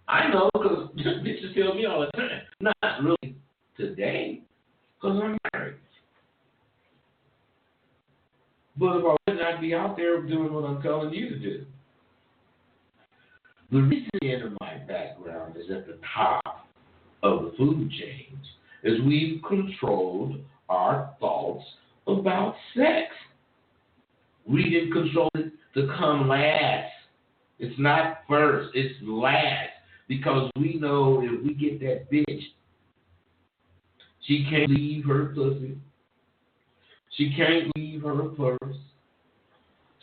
[SPEAKER 7] I know, because bitches tell me all the time. Not really today, because I'm married. But if I would not be out there doing what I'm telling you to do. The reason in my background is at the top of the food chain is we've controlled our thoughts about sex. We didn't control it to come last. It's not first, it's last. Because we know if we get that bitch, she can't leave her pussy. She can't leave her purse.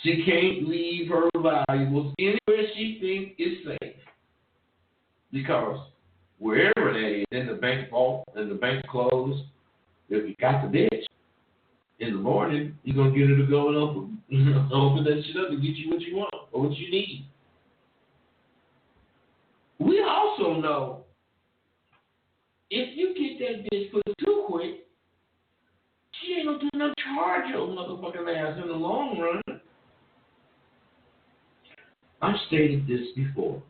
[SPEAKER 7] She can't leave her valuables anywhere she thinks is safe. Because wherever that is, in the bank vault, in the bank closed, if you got the bitch, in the morning, you're going to get her to go and open that shit up and get you what you want or what you need. We also know if you get that bitch put too quick, she ain't going to do no charge your motherfucking ass in the long run. I've stated this before,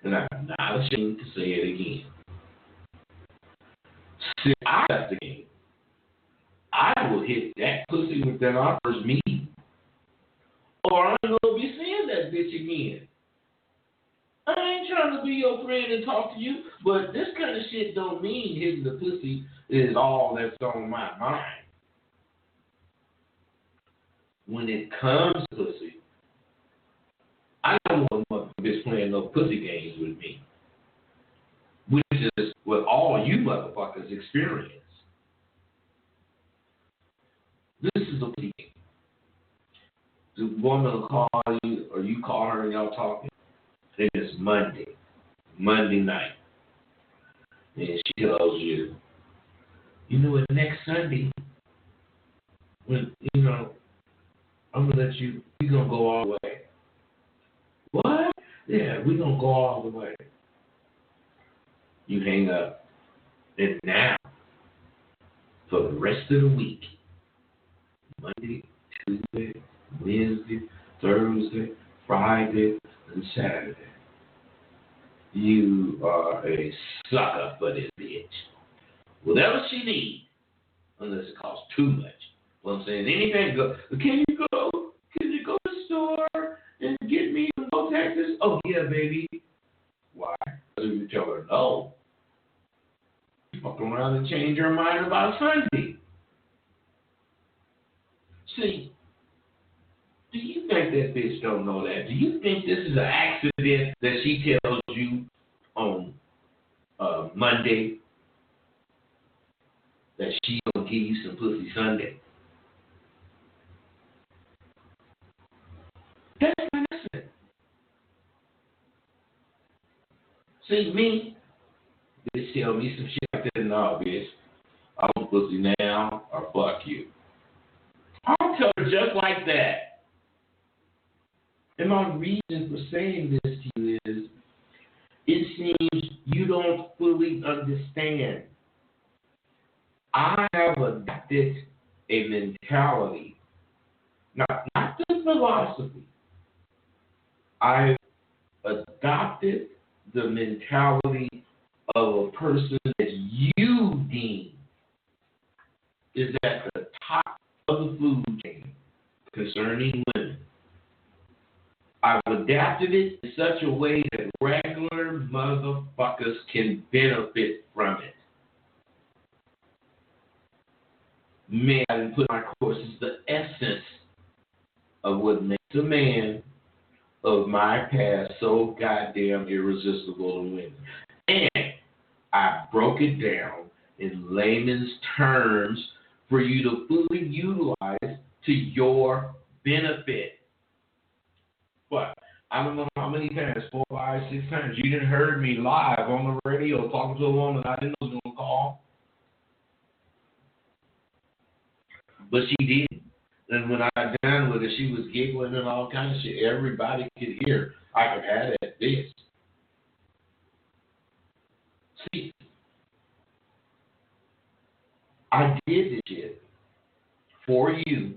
[SPEAKER 7] and I'm not ashamed to say it again. Since I got the game, I will hit that pussy with that offers me, or I'm going to be seeing that bitch again. I ain't trying to be your friend and talk to you, but this kind of shit don't mean hitting the pussy is all that's on my mind. When it comes to pussy, I don't want a bitch playing no pussy games with me, which is what all you motherfuckers experience. This is a pussy game. The woman will call you, or you call her and y'all talking. Then it's Monday night. And she tells you, you know what, next Sunday, when, I'm going to let you, we're going to go all the way. What? Yeah, we're going to go all the way. You hang up. And now, for the rest of the week, Monday, Tuesday, Wednesday, Thursday, Friday, and Saturday, you are a sucker for this bitch. Whatever she needs, unless it costs too much. Well, I'm saying anything, can you go to the store and get me some no taxes? Oh, yeah, baby. Why? Because if you tell her no, you fuck around and change her mind about Sunday. See, do you think that bitch don't know that? Do you think this is an accident that she tells you on Monday that she gonna give you some pussy Sunday? That's an accident. See, me, bitch tell me some shit like that. No, bitch, I want pussy now or fuck you. I'll tell her just like that. And my reason for saying this to you is, it seems you don't fully understand. I have adopted a mentality, not the philosophy. I've adopted the mentality of a person that you deem is at the top of the food chain concerning women. I've adapted it in such a way that regular motherfuckers can benefit from it. Man, I didn't put my course is the essence of what makes a man of my past so goddamn irresistible to women. And I broke it down in layman's terms for you to fully utilize to your benefit. But I don't know how many times, 4, 5, 6 times, you didn't heard me live on the radio talking to a woman I didn't know was going to call. But she did. And when I got done with her, she was giggling and all kinds of shit. Everybody could hear I could have that bitch. See, I did this shit for you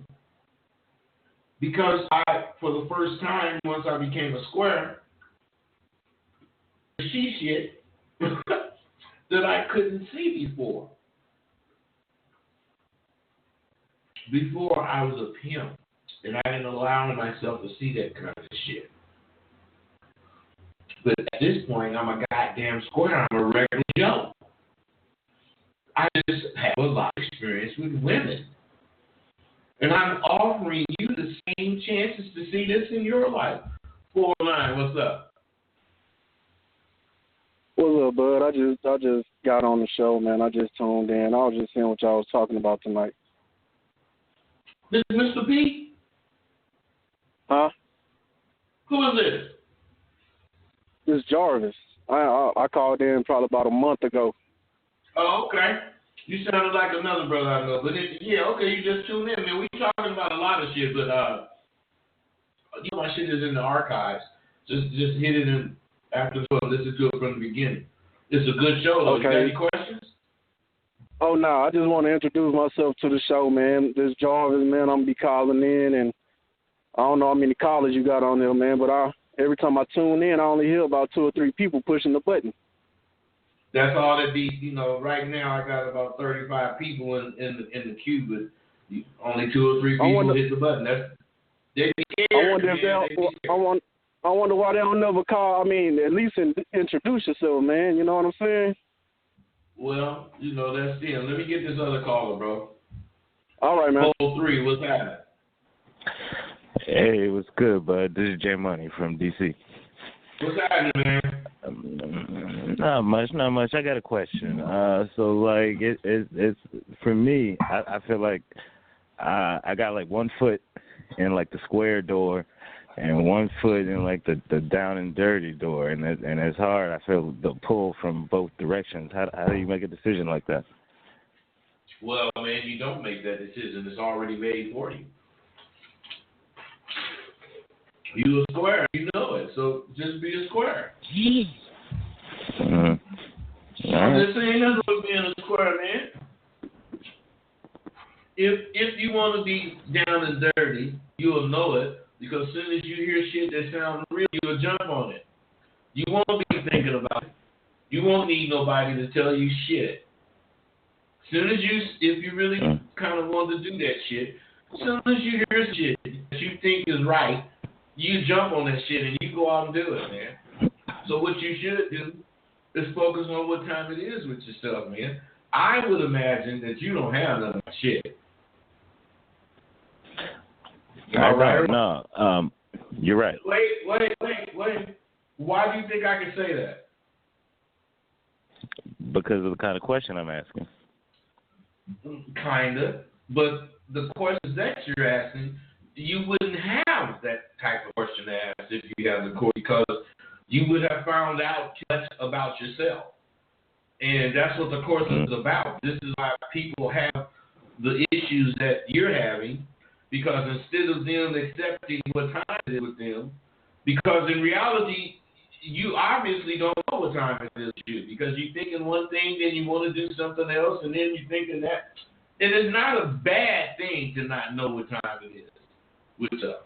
[SPEAKER 7] because for the first time, once I became a square, see shit that I couldn't see before. Before I was a pimp, and I didn't allow myself to see that kind of shit. But at this point, I'm a goddamn square. I'm a regular Joe. I just have a lot of experience with women. And I'm offering you the same chances to see this in your life. 409, what's up?
[SPEAKER 10] What's up, bud? I just got on the show, man. I just tuned in. I was just seeing what y'all was talking about tonight.
[SPEAKER 7] This is Mr. P?
[SPEAKER 10] Huh?
[SPEAKER 7] Who is this?
[SPEAKER 10] This is Jarvis. I called in probably about a month ago.
[SPEAKER 7] Oh, okay. You sounded like another brother I know. But yeah, okay, you just tuned in, man. We talking about a lot of shit, but my shit is in the archives. Just hit it in after the show. Listen to it from the beginning. It's a good show, though.
[SPEAKER 10] Okay.
[SPEAKER 7] You got any questions?
[SPEAKER 10] Oh, no, I just want to introduce myself to the show, man. This Jarvis, man, I'm going to be calling in, and I don't know how many callers you got on there, man, but every time I tune in, I only hear about 2 or 3 people pushing the button.
[SPEAKER 7] That's all that be, right now I got about 35 people in the queue, but only 2 or 3 people hit the button. They be scared,
[SPEAKER 10] I wonder why they don't never call. I mean, at least introduce yourself, man. You know what I'm saying?
[SPEAKER 7] Well, that's it. Let me get this other caller, bro.
[SPEAKER 10] All right, man.
[SPEAKER 7] 03, what's happening?
[SPEAKER 9] Hey, what's good, bud? This is J Money from DC.
[SPEAKER 7] What's happening, man?
[SPEAKER 9] Not much. I got a question. So like it's for me. I feel like I got like 1 foot in like the square door, and 1 foot in like the down and dirty door, and it's hard. I feel the pull from both directions. How do you make a decision like that?
[SPEAKER 7] Well, man, you don't make that decision. It's already made for you. You a square, you know it. So just be a square.
[SPEAKER 9] I'm
[SPEAKER 7] just saying that's what being a square, man. If you want to be down and dirty, you'll know it. Because as soon as you hear shit that sounds real, you'll jump on it. You won't be thinking about it. You won't need nobody to tell you shit. As soon as if you really kind of want to do that shit, as soon as you hear shit that you think is right, you jump on that shit and you go out and do it, man. So what you should do is focus on what time it is with yourself, man. I would imagine that you don't have none of that shit.
[SPEAKER 9] No, you're right.
[SPEAKER 7] Wait. Why do you think I can say that?
[SPEAKER 9] Because of the kind of question I'm asking.
[SPEAKER 7] Kinda, but the questions that you're asking, you wouldn't have that type of question to ask if you have the course, because you would have found out too much about yourself. And that's what the course is about. This is why people have the issues that you're having, because instead of them accepting what time it is with them, because in reality, you obviously don't know what time it is with you, because you're thinking one thing, then you want to do something else, and then you're thinking that. It is not a bad thing to not know what time it is with yourself.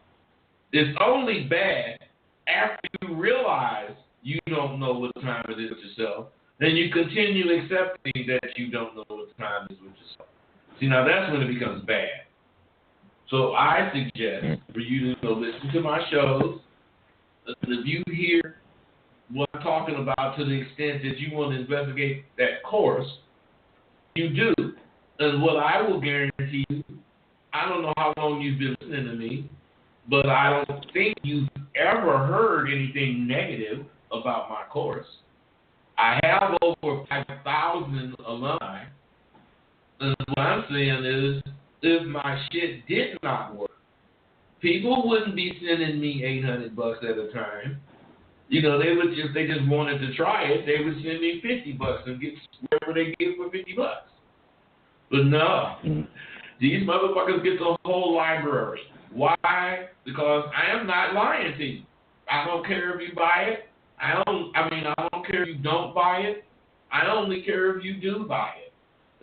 [SPEAKER 7] It's only bad after you realize you don't know what time it is with yourself, then you continue accepting that you don't know what time it is with yourself. See, now that's when it becomes bad. So I suggest for you to listen to my shows. If you hear what I'm talking about to the extent that you want to investigate that course, you do. And what I will guarantee you, I don't know how long you've been listening to me, but I don't think you've ever heard anything negative about my course. I have over 5,000 alumni. And what I'm saying is, if my shit did not work, people wouldn't be sending me $800 at a time. They would, if they just wanted to try it, they would send me $50 and get whatever they get for $50. But no, these motherfuckers get the whole library. Why? Because I am not lying to you. I don't care if you buy it. I don't care if you don't buy it. I only care if you do buy it.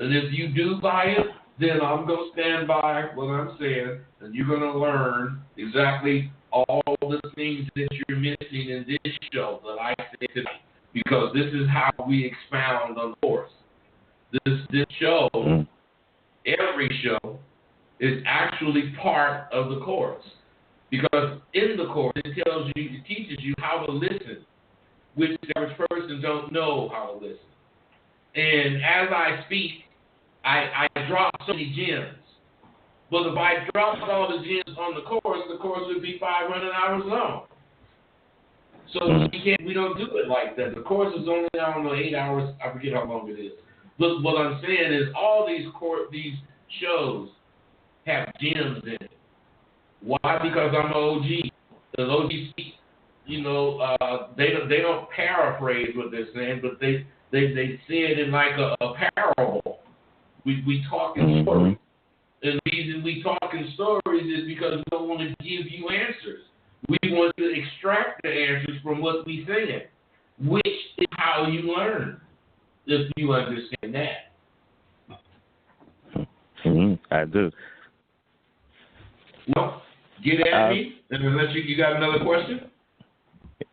[SPEAKER 7] And if you do buy it, then I'm going to stand by what I'm saying, and you're going to learn exactly all the things that you're missing in this show that I say tonight, because this is how we expound on the course. This show, every show, is actually part of the course, because in the course it tells you, it teaches you how to listen, which the average person don't know how to listen. And as I speak, I drop so many gems. But if I dropped all the gems on the course would be 500 hours long. So we don't do it like that. The course is only, 8 hours. I forget how long it is. But what I'm saying is all these shows have gems in it. Why? Because I'm an OG. The OGs, they don't paraphrase what they're saying, but they say it in like a parable. We talk in stories. And the reason we talk in stories is because we don't want to give you answers. We want to extract the answers from what we say, which is how you learn, if you understand that.
[SPEAKER 9] I do.
[SPEAKER 7] Well, get at me, and unless you got another question?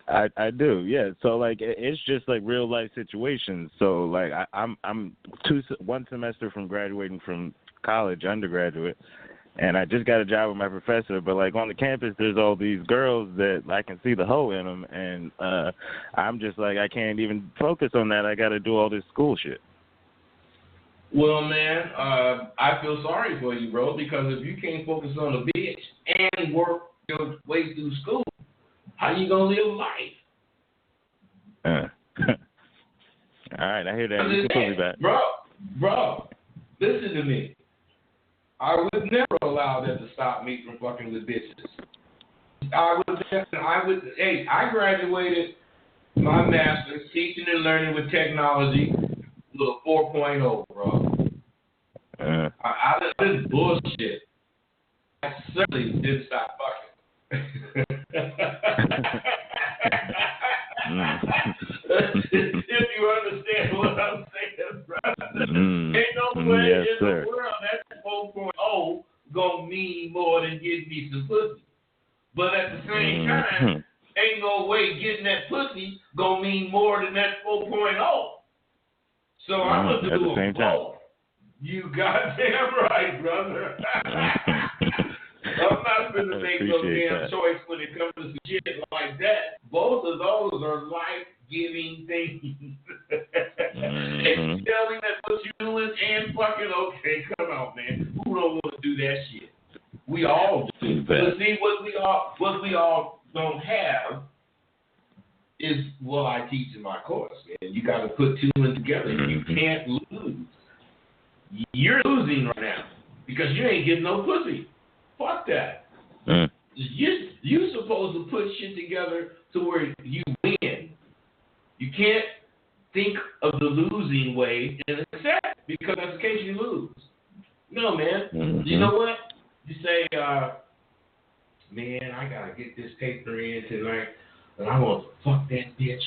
[SPEAKER 9] I do, yeah. So like it's just like real life situations. So like I'm one semester from graduating from college, undergraduate, and I just got a job with my professor. But like on the campus, there's all these girls that I can see the hoe in them, and I'm just like I can't even focus on that. I got to do all this school shit.
[SPEAKER 7] Well, man, I feel sorry for you, bro, because if you can't focus on the bitch and work your way through school, how you gonna live life?
[SPEAKER 9] All right, I hear that. You can put me back.
[SPEAKER 7] Bro, listen to me. I would never allow that to stop me from fucking with bitches. I graduated my master's teaching and learning with technology with a 4.0, bro. This is bullshit. I certainly didn't stop fucking. If you understand what I'm saying, bro. Ain't no way in the world that 4.0 gonna mean more than getting me some pussy. But at the same time, ain't no way getting that pussy gonna mean more than that 4.0. So I'm gonna do them both. You goddamn right, brother. I'm not going to make no damn choice when it comes to some shit like that. Both of those are life-giving things. And telling that what you're doing and fucking okay, come on, man. Who don't want to do that shit? We all do. But see, what we all don't have is what I teach in my course, man. You got to put two and together. You can't lose. You're losing right now because you ain't getting no pussy. Fuck that. You're supposed to put shit together to where you win. You can't think of the losing way and accept, because that's the case you lose. No, man. You know what? You say, man, I got to get this paper in tonight, and I want to fuck that bitch.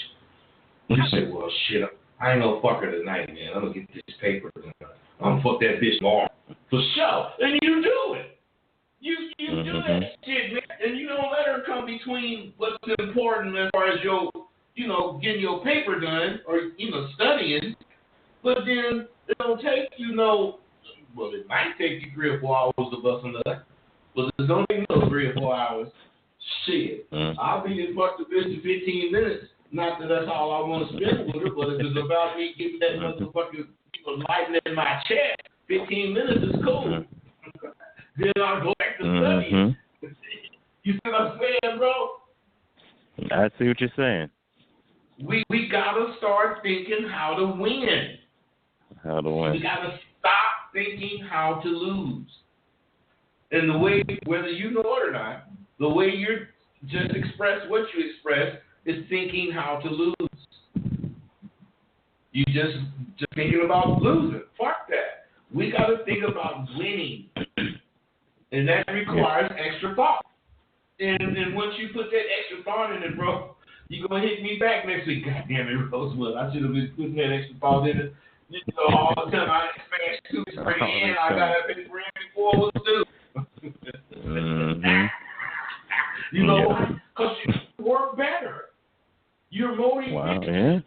[SPEAKER 7] You say, well, shit, I ain't gonna fuck her tonight, man. I'm going to get this paper tonight. I'm going to fuck that bitch tomorrow. For sure. And you do it. You do that shit, man, and you don't let her come between what's important as far as your, getting your paper done or, studying. But then it don't take it might take you 3 or 4 hours to bust a nut, but it don't take no 3 or 4 hours. Shit, I'll be in fuck the bitch in 15 minutes. Not that that's all I want to spend with her, but if it's about me getting that motherfucking lighting in my chest, 15 minutes is cool. Then I'll go back to studying. You see what I'm saying, bro?
[SPEAKER 9] I see what you're saying.
[SPEAKER 7] We gotta start thinking how to win.
[SPEAKER 9] How to win.
[SPEAKER 7] We gotta stop thinking how to lose. And the way, whether you know it or not, the way you just express what you express is thinking how to lose. You just thinking about losing. Fuck that. We gotta think about winning. And that requires extra thought. And once you put that extra thought in it, bro, You gonna hit me back next week? God damn it, Rosebudd. I should have been putting that extra pause in it. You know, all the time I smash two straight in. I got to pay for him before it was due. You know why? Because you work better. You're more efficient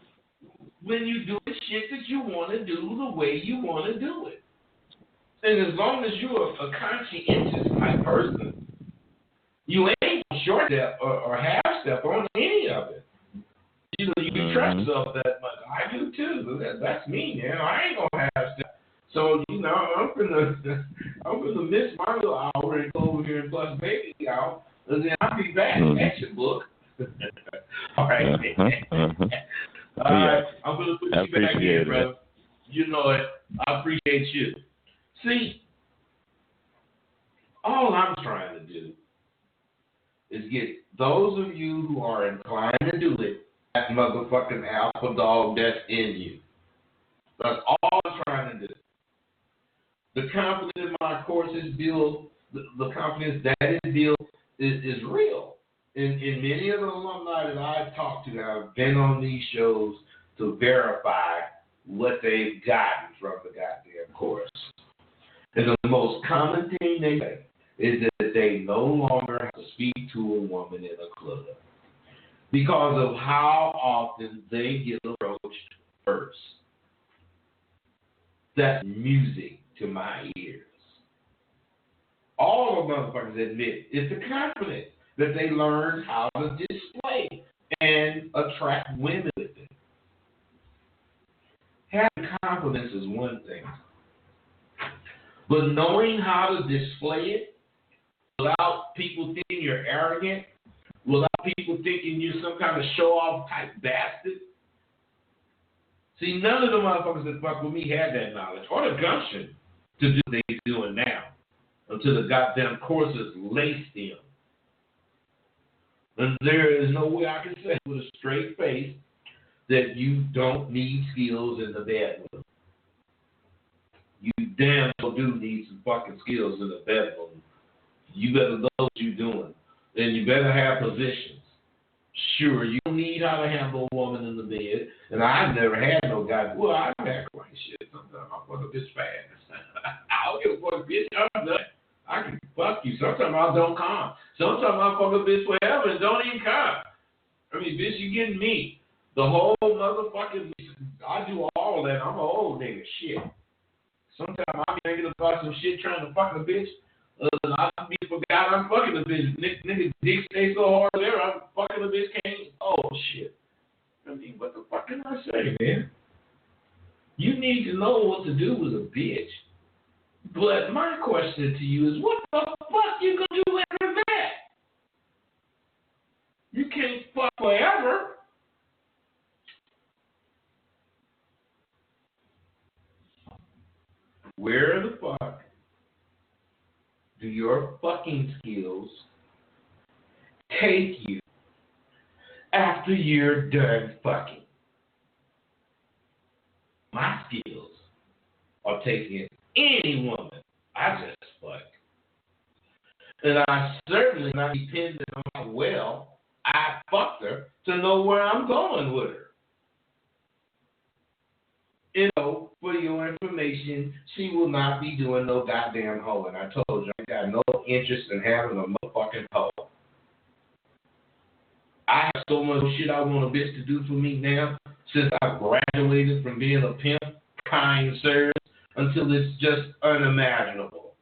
[SPEAKER 7] when you do the shit that you want to do the way you want to do it. And as long as you're a conscientious type person, you ain't short step or half step on any of it. You know, you trust yourself that much. I do too. That's me, man. I ain't gonna half step. So, you know, I'm gonna miss my little hour and go over here and bust baby out, and then I'll be back at your book. All right. All right. I'm gonna put you back in, brother. You know it. I appreciate you. See, all I'm trying to do is get those of you who are inclined to do it, that motherfucking alpha dog that's in you. That's all I'm trying to do. The confidence in my courses build, the confidence that it builds is real. And many of the alumni that I've talked to have been on these shows to verify what they've gotten from the goddamn course. And the most common thing they say is that they no longer have to speak to a woman in a club because of how often they get approached first. That's music to my ears. All the motherfuckers admit it's the confidence that they learn how to display and attract women with it. Having confidence is one thing. But knowing how to display it without people thinking you're arrogant, without people thinking you're some kind of show-off type bastard. See, none of the motherfuckers that fuck with me had that knowledge or the gumption to do what they're doing now until the goddamn courses laced them. And there is no way I can say with a straight face that you don't need skills in the bedroom. You damn well do need some fucking skills in the bedroom. You better know what you're doing. And you better have positions. Sure, you don't need how to handle a woman in the bed. And I've never had no guy. Well, I've had like shit. Sometimes I fuck a bitch fast. I don't give a fuck, bitch. I'm done. I can fuck you. Sometimes I don't come. Sometimes I fuck a bitch forever and don't even come. I mean, bitch, you getting me. The whole motherfucking, I do all that. I'm an old nigga. Shit. Sometimes I'm thinking about some shit trying to fuck a bitch. I forgot I'm fucking a bitch. Nigga dick stays so hard there, I'm fucking a bitch can't. Oh, shit. I mean, what the fuck can I say, man? You need to know what to do with a bitch. But my question to you is, what the fuck you gonna do after that? You can't fuck forever. Where the fuck do your fucking skills take you after you're done fucking? My skills are taking any woman I just fuck. And I certainly not dependent on how well I fucked her to know where I'm going with her. You know, for your information, she will not be doing no goddamn hoe. And I told you, I got no interest in having a motherfucking hoe. I have so much shit I want a bitch to do for me now since I graduated from being a pimp, kind service, until it's just unimaginable.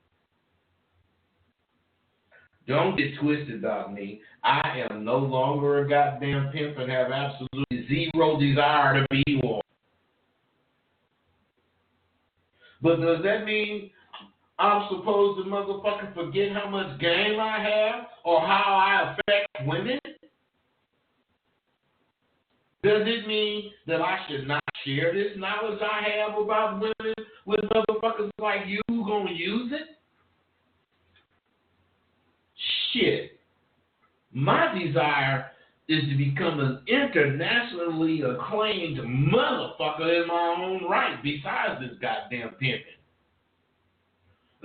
[SPEAKER 7] Don't get twisted about me. I am no longer a goddamn pimp and have absolutely zero desire to be one. But does that mean I'm supposed to motherfucking forget how much game I have or how I affect women? Does it mean that I should not share this knowledge I have about women with motherfuckers like you who gonna use it? Shit. My desire is to become an internationally acclaimed motherfucker in my own right besides this goddamn pimping.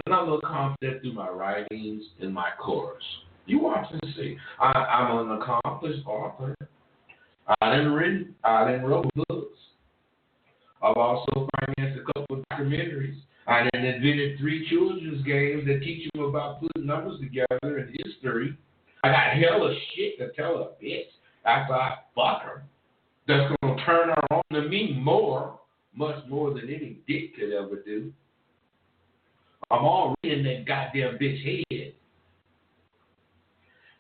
[SPEAKER 7] And I'm going to accomplish through my writings and my course. You watch and see. I'm an accomplished author. I done wrote books. I've also financed a couple of documentaries. I done invented 3 children's games that teach you about putting numbers together and history. I got hella shit to tell a bitch after I fuck her. That's gonna turn her on to me much more than any dick could ever do. I'm already in that goddamn bitch head.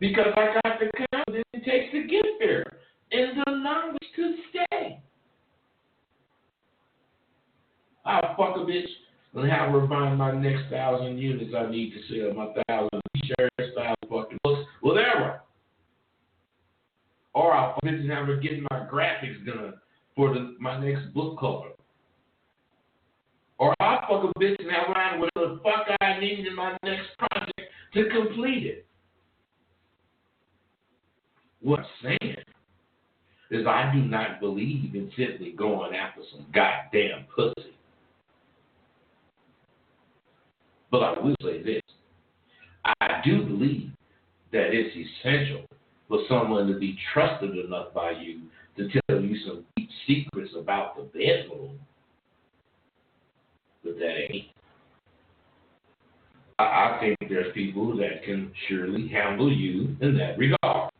[SPEAKER 7] Because I got the confidence it takes to get there and the knowledge to stay. I'll fuck a bitch and have her buying my next 1,000 units I need to sell, my 1,000 t-shirts, 1,000 fucking books, whatever. Or I'll fuck a bitch and have her getting my graphics done for my next book cover. Or I'll fuck a bitch and have her on whatever the fuck I need in my next project to complete it. What I'm saying is I do not believe in simply going after some goddamn pussy. But I will say this. I do believe that it's essential for someone to be trusted enough by you to tell you some deep secrets about the bedroom. But that ain't. I think there's people that can surely handle you in that regard.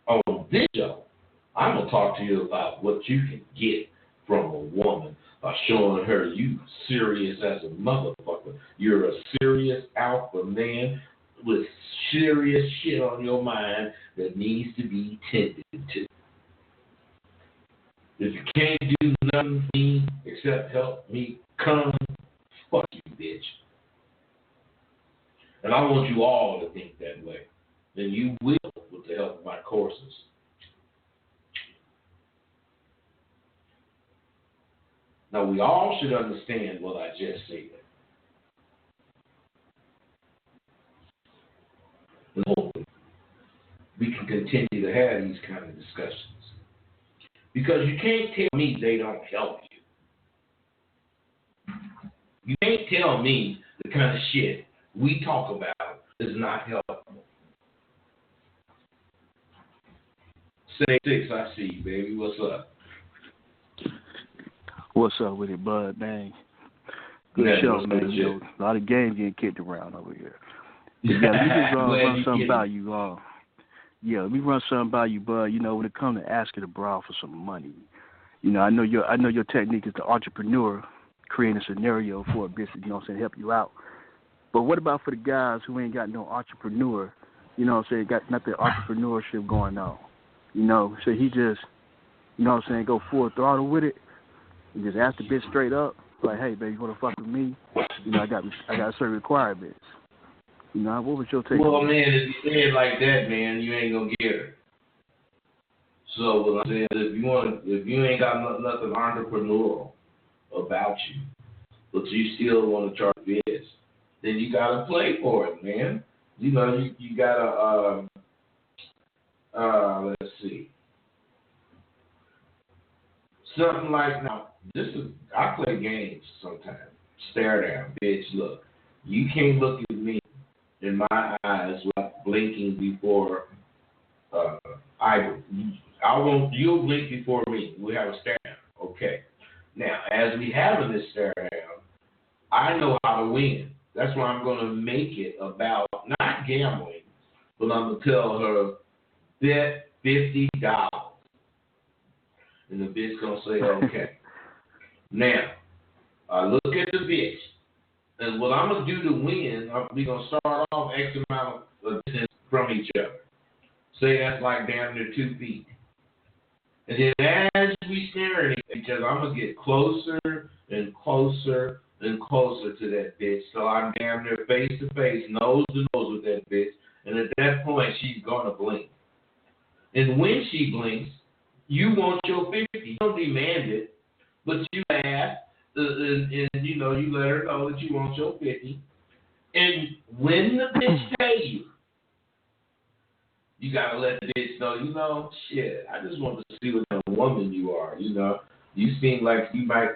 [SPEAKER 7] On this show, I'm going to talk to you about what you can get from a woman by showing her you serious as a motherfucker. You're a serious alpha man with serious shit on your mind that needs to be tended to. If you can't do nothing for me except help me come, fuck you, bitch. And I want you all to think that way. Then you will with the help of my courses. Now, we all should understand what I just said. And hopefully, we can continue to have these kind of discussions. Because you can't tell me they don't help you. You can't tell me the kind of shit we talk about is not helpful. Say 6, I see you, baby. What's up?
[SPEAKER 11] What's up with it, Bud, man? Good show, man. You know, a lot of games getting kicked around over here. Yeah, we just run something by you. Let me run something by you, Bud. You know, when it comes to asking a broad for some money, you know, I know your technique is the entrepreneur, creating a scenario for a business, you know what I'm saying, help you out. But what about for the guys who ain't got no entrepreneur, you know what I'm saying, got nothing entrepreneurship going on? You know, so he just, you know what I'm saying, go full throttle with it and just ask the bitch straight up, like, hey, baby, you want to fuck with me? You know, I got certain requirements. You know, what was your take?
[SPEAKER 7] Well, man, if you say it like that, man, you ain't gonna get her. So what I'm saying is, if you ain't got nothing entrepreneurial about you, but you still want to charge bids, then you gotta play for it, man. You know, you gotta let's see, something like, now I play games sometimes. Stare down, bitch. Look, you can't look at me in my eyes without blinking before you'll blink before me. We have a stare down. Okay. Now, as we having this stare down, I know how to win. That's why I'm going to make it about not gambling, but I'm going to tell her, bet $50. And the bitch going to say, okay. Now, I look at the bitch, and what I'm going to do to win, we're going to start off X amount of distance from each other. Say that's like down to 2 feet. And then as we stare at each other, I'm going to get closer and closer and closer to that bitch. So I'm down there face to face, nose to nose with that bitch. And at that point, she's going to blink. And when she blinks, you want your 50. You don't demand it, but you ask, and you know, you let her know that you want your 50. And when the bitch pay you, you gotta let the bitch know, you know, shit, I just want to see what kind of woman you are, you know. You seem like you might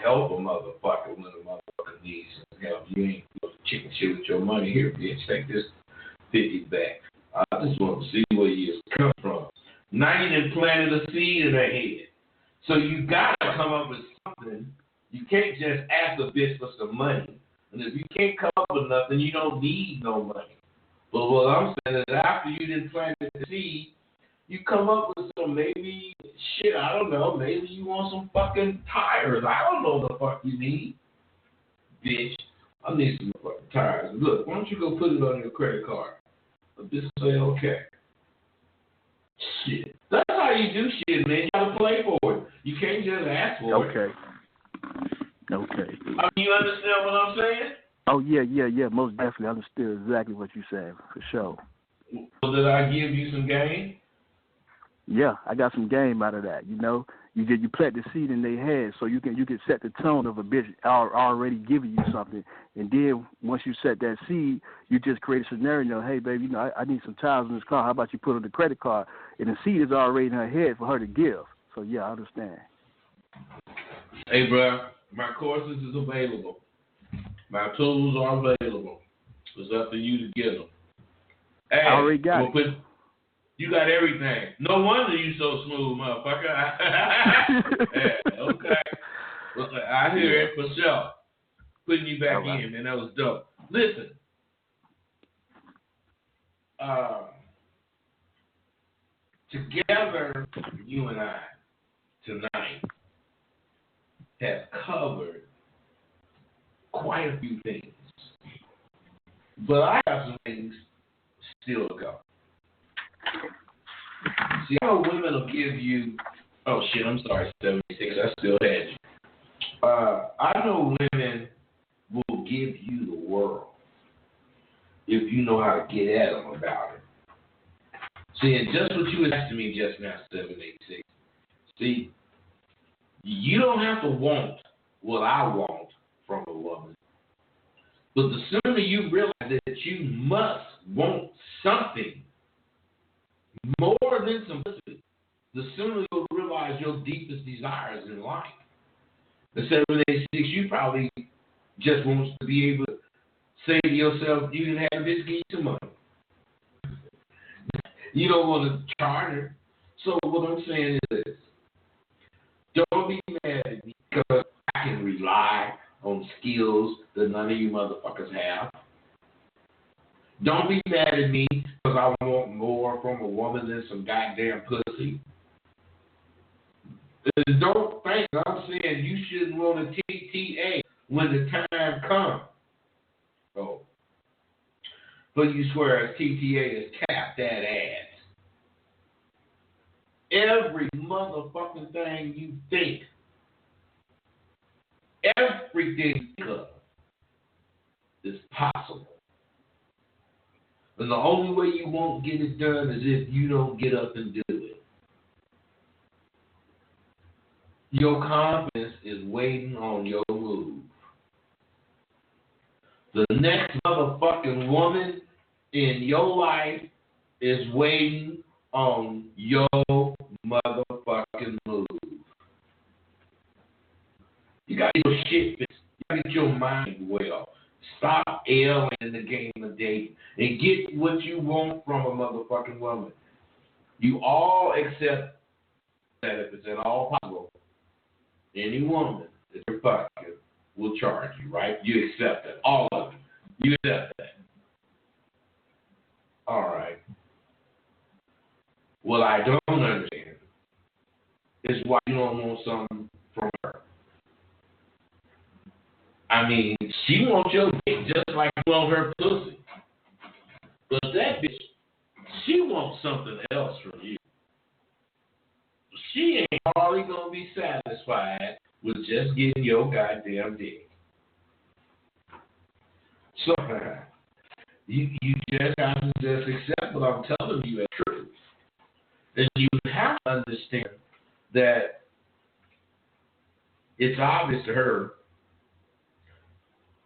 [SPEAKER 7] help a motherfucker when a motherfucker needs some help. You ain't chicken shit with your money. Here, bitch, take this 50 back. I just want to see where you come from. Now you done planted a seed in her head. So you got to come up with something. You can't just ask a bitch for some money. And if you can't come up with nothing, you don't need no money. But what I'm saying is after you done planted the seed, you come up with some maybe, shit, I don't know, maybe you want some fucking tires. I don't know what the fuck you need. Bitch, I need some fucking tires. Look, why don't you go put it on your credit card? A bitch will say, okay. Shit. That's how you do shit, man. You gotta play for it. You can't just ask for it.
[SPEAKER 11] Okay.
[SPEAKER 7] I mean, you understand what I'm saying?
[SPEAKER 11] Oh, yeah. Most definitely understood exactly what you said, for sure.
[SPEAKER 7] So did I give you some game?
[SPEAKER 11] Yeah, I got some game out of that. You know, you plant the seed in their head, so you can set the tone of a bitch already giving you something, and then once you set that seed, you just create a scenario. Hey, baby, you know, I need some tires in this car. How about you put on the credit card? And the seed is already in her head for her to give. So yeah, I understand.
[SPEAKER 7] Hey, bro, my courses is available. My tools are available. It's up to you to get them. Hey,
[SPEAKER 11] I already got it.
[SPEAKER 7] You got everything. No wonder you so smooth, motherfucker. Yeah, okay. Well, I hear it for sure. Putting you back in, man. That was dope. Listen. Together, you and I, tonight, have covered quite a few things. But I have some things still to go. See, I know women will give you, oh shit, I'm sorry, 76, I still had you. I know women will give you the world if you know how to get at them about it. See, and just what you asked me just now, 786. See, you don't have to want what I want from a woman. But the sooner you realize that you must want something more than simplicity, the sooner you'll realize your deepest desires in life. At 786, you probably just wants to be able to say to yourself, you can have this, give you some money. You don't want to charge her. So what I'm saying is this. Don't be mad at me because I can rely on skills that none of you motherfuckers have. Don't be mad at me because I want more from a woman than some goddamn pussy. Don't think I'm saying you shouldn't want a TTA when the time comes. Oh. But you swear a TTA is capped that ass. Every motherfucking thing you think, everything you think of is possible. And the only way you won't get it done is if you don't get up and do it. Your confidence is waiting on your move. The next motherfucking woman in your life is waiting on your motherfucking move. You got to get your shit fixed. You got to get your mind well. Stop ailing in the game of dating and get what you want from a motherfucking woman. You all accept that if it's at all possible, any woman that you're fucking will charge you, right? You accept it. All of you. You accept that. All right. What I don't understand is why you don't want something from her. I mean, she wants your dick just like you want her pussy. But that bitch, she wants something else from you. She ain't hardly gonna be satisfied with just getting your goddamn dick. So you just have to just accept what I'm telling you as truth. And you have to understand that it's obvious to her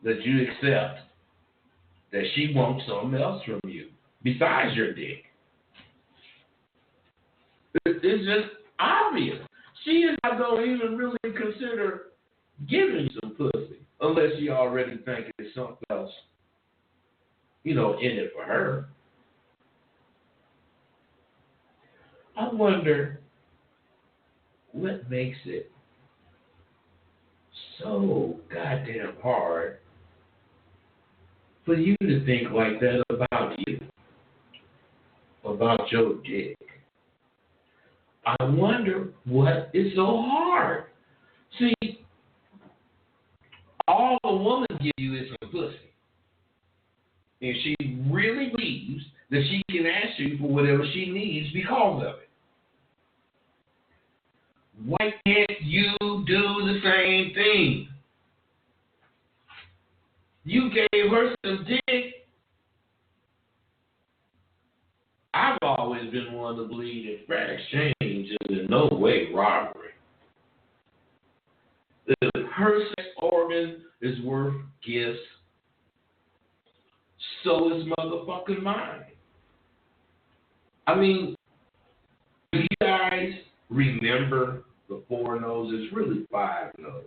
[SPEAKER 7] that you accept that she wants something else from you besides your dick. It's just obvious. She is not going to even really consider giving you some pussy unless she already thinks there's something else, in it for her. I wonder what makes it so goddamn hard for you to think like that about you, about your dick. I wonder what is so hard. See, all a woman gives you is some pussy. And she really believes that she can ask you for whatever she needs because of it. Why can't you do the same thing? You gave her some dick. I've always been one to believe that fair exchange is in no way robbery. If her sex organ is worth gifts, so is motherfucking mine. I mean, if you guys remember the 4 no's, it's really 5 no's.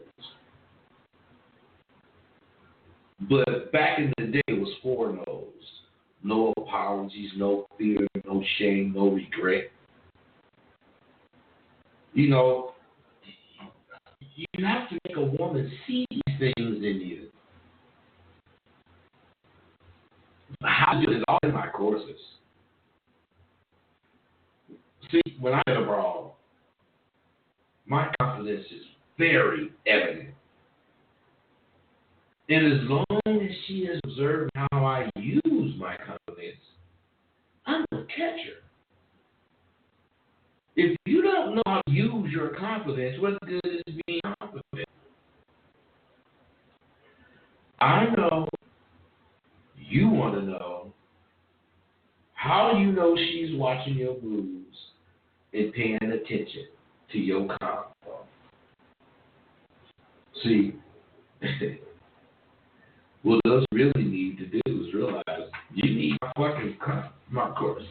[SPEAKER 7] But back in the day, it was 4 no's. No apologies, no fear, no shame, no regret. You know, you have to make a woman see these things in you. How do it all in my courses? See, when I get abroad, my confidence is very evident. And as long as she has observed how I use my confidence, I'm a catcher. If you don't know how to use your confidence, what good is being confident? I know you want to know how you know she's watching your moves and paying attention to your convo. See, what those really need to do is realize you need my courses.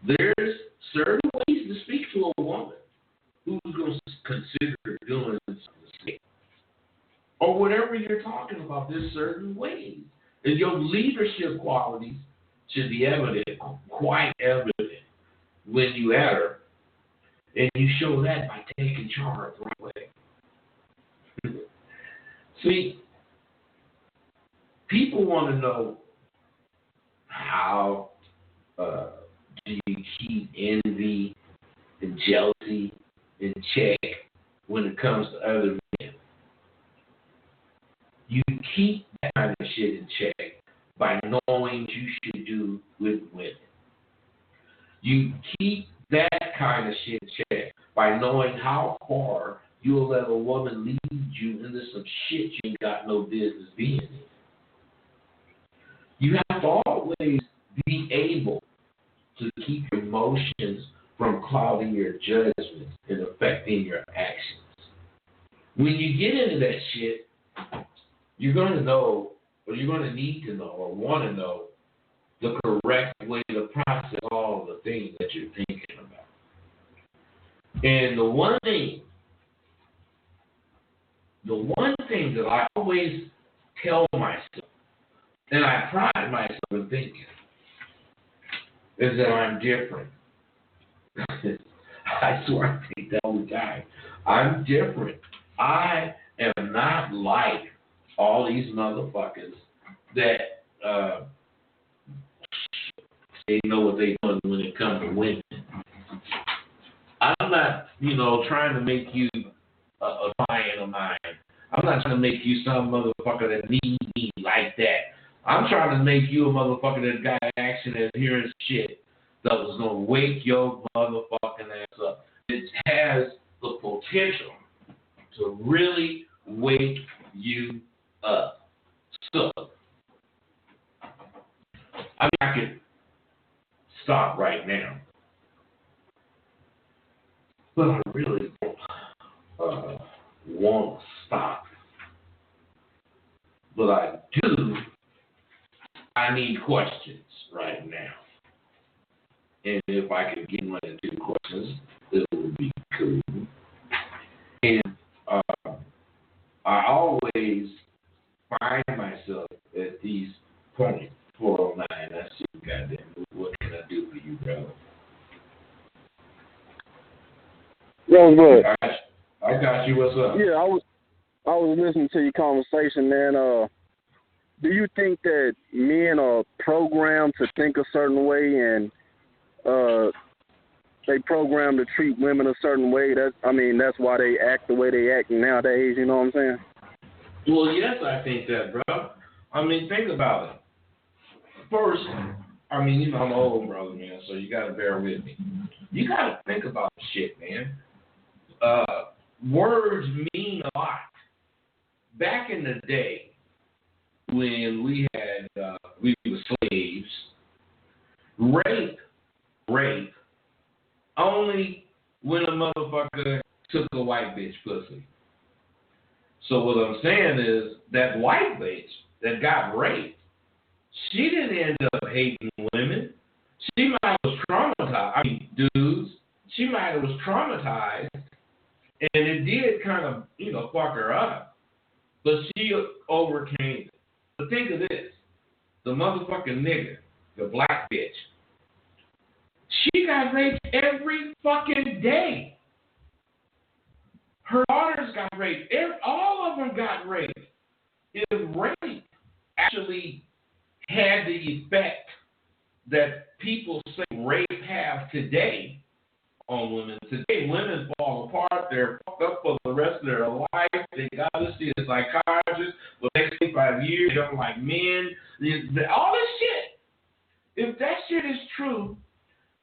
[SPEAKER 7] There's certain ways to speak to a woman who's going to consider doing something, or whatever you're talking about. There's certain ways, and your leadership qualities should be evident, quite evident, when you at her, and you show that by taking charge right away. See, people want to know how do you keep envy and jealousy in check when it comes to other men. You keep that kind of shit in check by knowing what you should do with women. You keep that kind of shit in check by knowing how far you'll let a woman lead you into some shit you ain't got no business being in. You have to always be able to keep your emotions from clouding your judgment and affecting your actions. When you get into that shit, you're going to know, or you're going to need to know, or want to know the correct way to process all the things that you're thinking about. And the one thing that I always tell myself, and I pride myself in thinking, is that I'm different. I swear I think that all the time. I'm different. I am not like all these motherfuckers that they know what they're doing when it comes to women. I'm not, trying to make you a client of mine. I'm not trying to make you some motherfucker that needs me like that. I'm trying to make you a motherfucker that got action and hearing shit that was going to wake your motherfucking ass up. It has the potential to really wake you up. So, I could stop right now, but I really don't want to stop. But I need questions right now. And if I could get 1 or 2 questions, it would be cool. And I always find myself at these points, 409. I see, goddamn, what can I do for you, brother?
[SPEAKER 10] Rosebudd.
[SPEAKER 7] I got you. What's up?
[SPEAKER 10] Yeah, I was listening to your conversation, man. Do you think that men are programmed to think a certain way and they programmed to treat women a certain way? That's why they act the way they act nowadays, you know what I'm saying?
[SPEAKER 7] Well, yes, I think that, bro. I mean, think about it. First, I'm an old brother, man, so you got to bear with me. You got to think about shit, man. Words mean a lot. Back in the day, when we were slaves, rape, only when a motherfucker took a white bitch pussy. So what I'm saying is that white bitch that got raped, she didn't end up hating women. She might have was traumatized. Dudes, she might have was traumatized, and it did kind of, fuck her up. But she overcame it. But think of this. The motherfucking nigger, the black bitch, she got raped every fucking day. Her daughters got raped. All of them got raped. If rape actually had the effect that people say rape have today on women, today women fall apart. They're fucked up for the rest of their life. They got to see a psychiatrist for the next 5 years. They don't like men. All this shit. If that shit is true,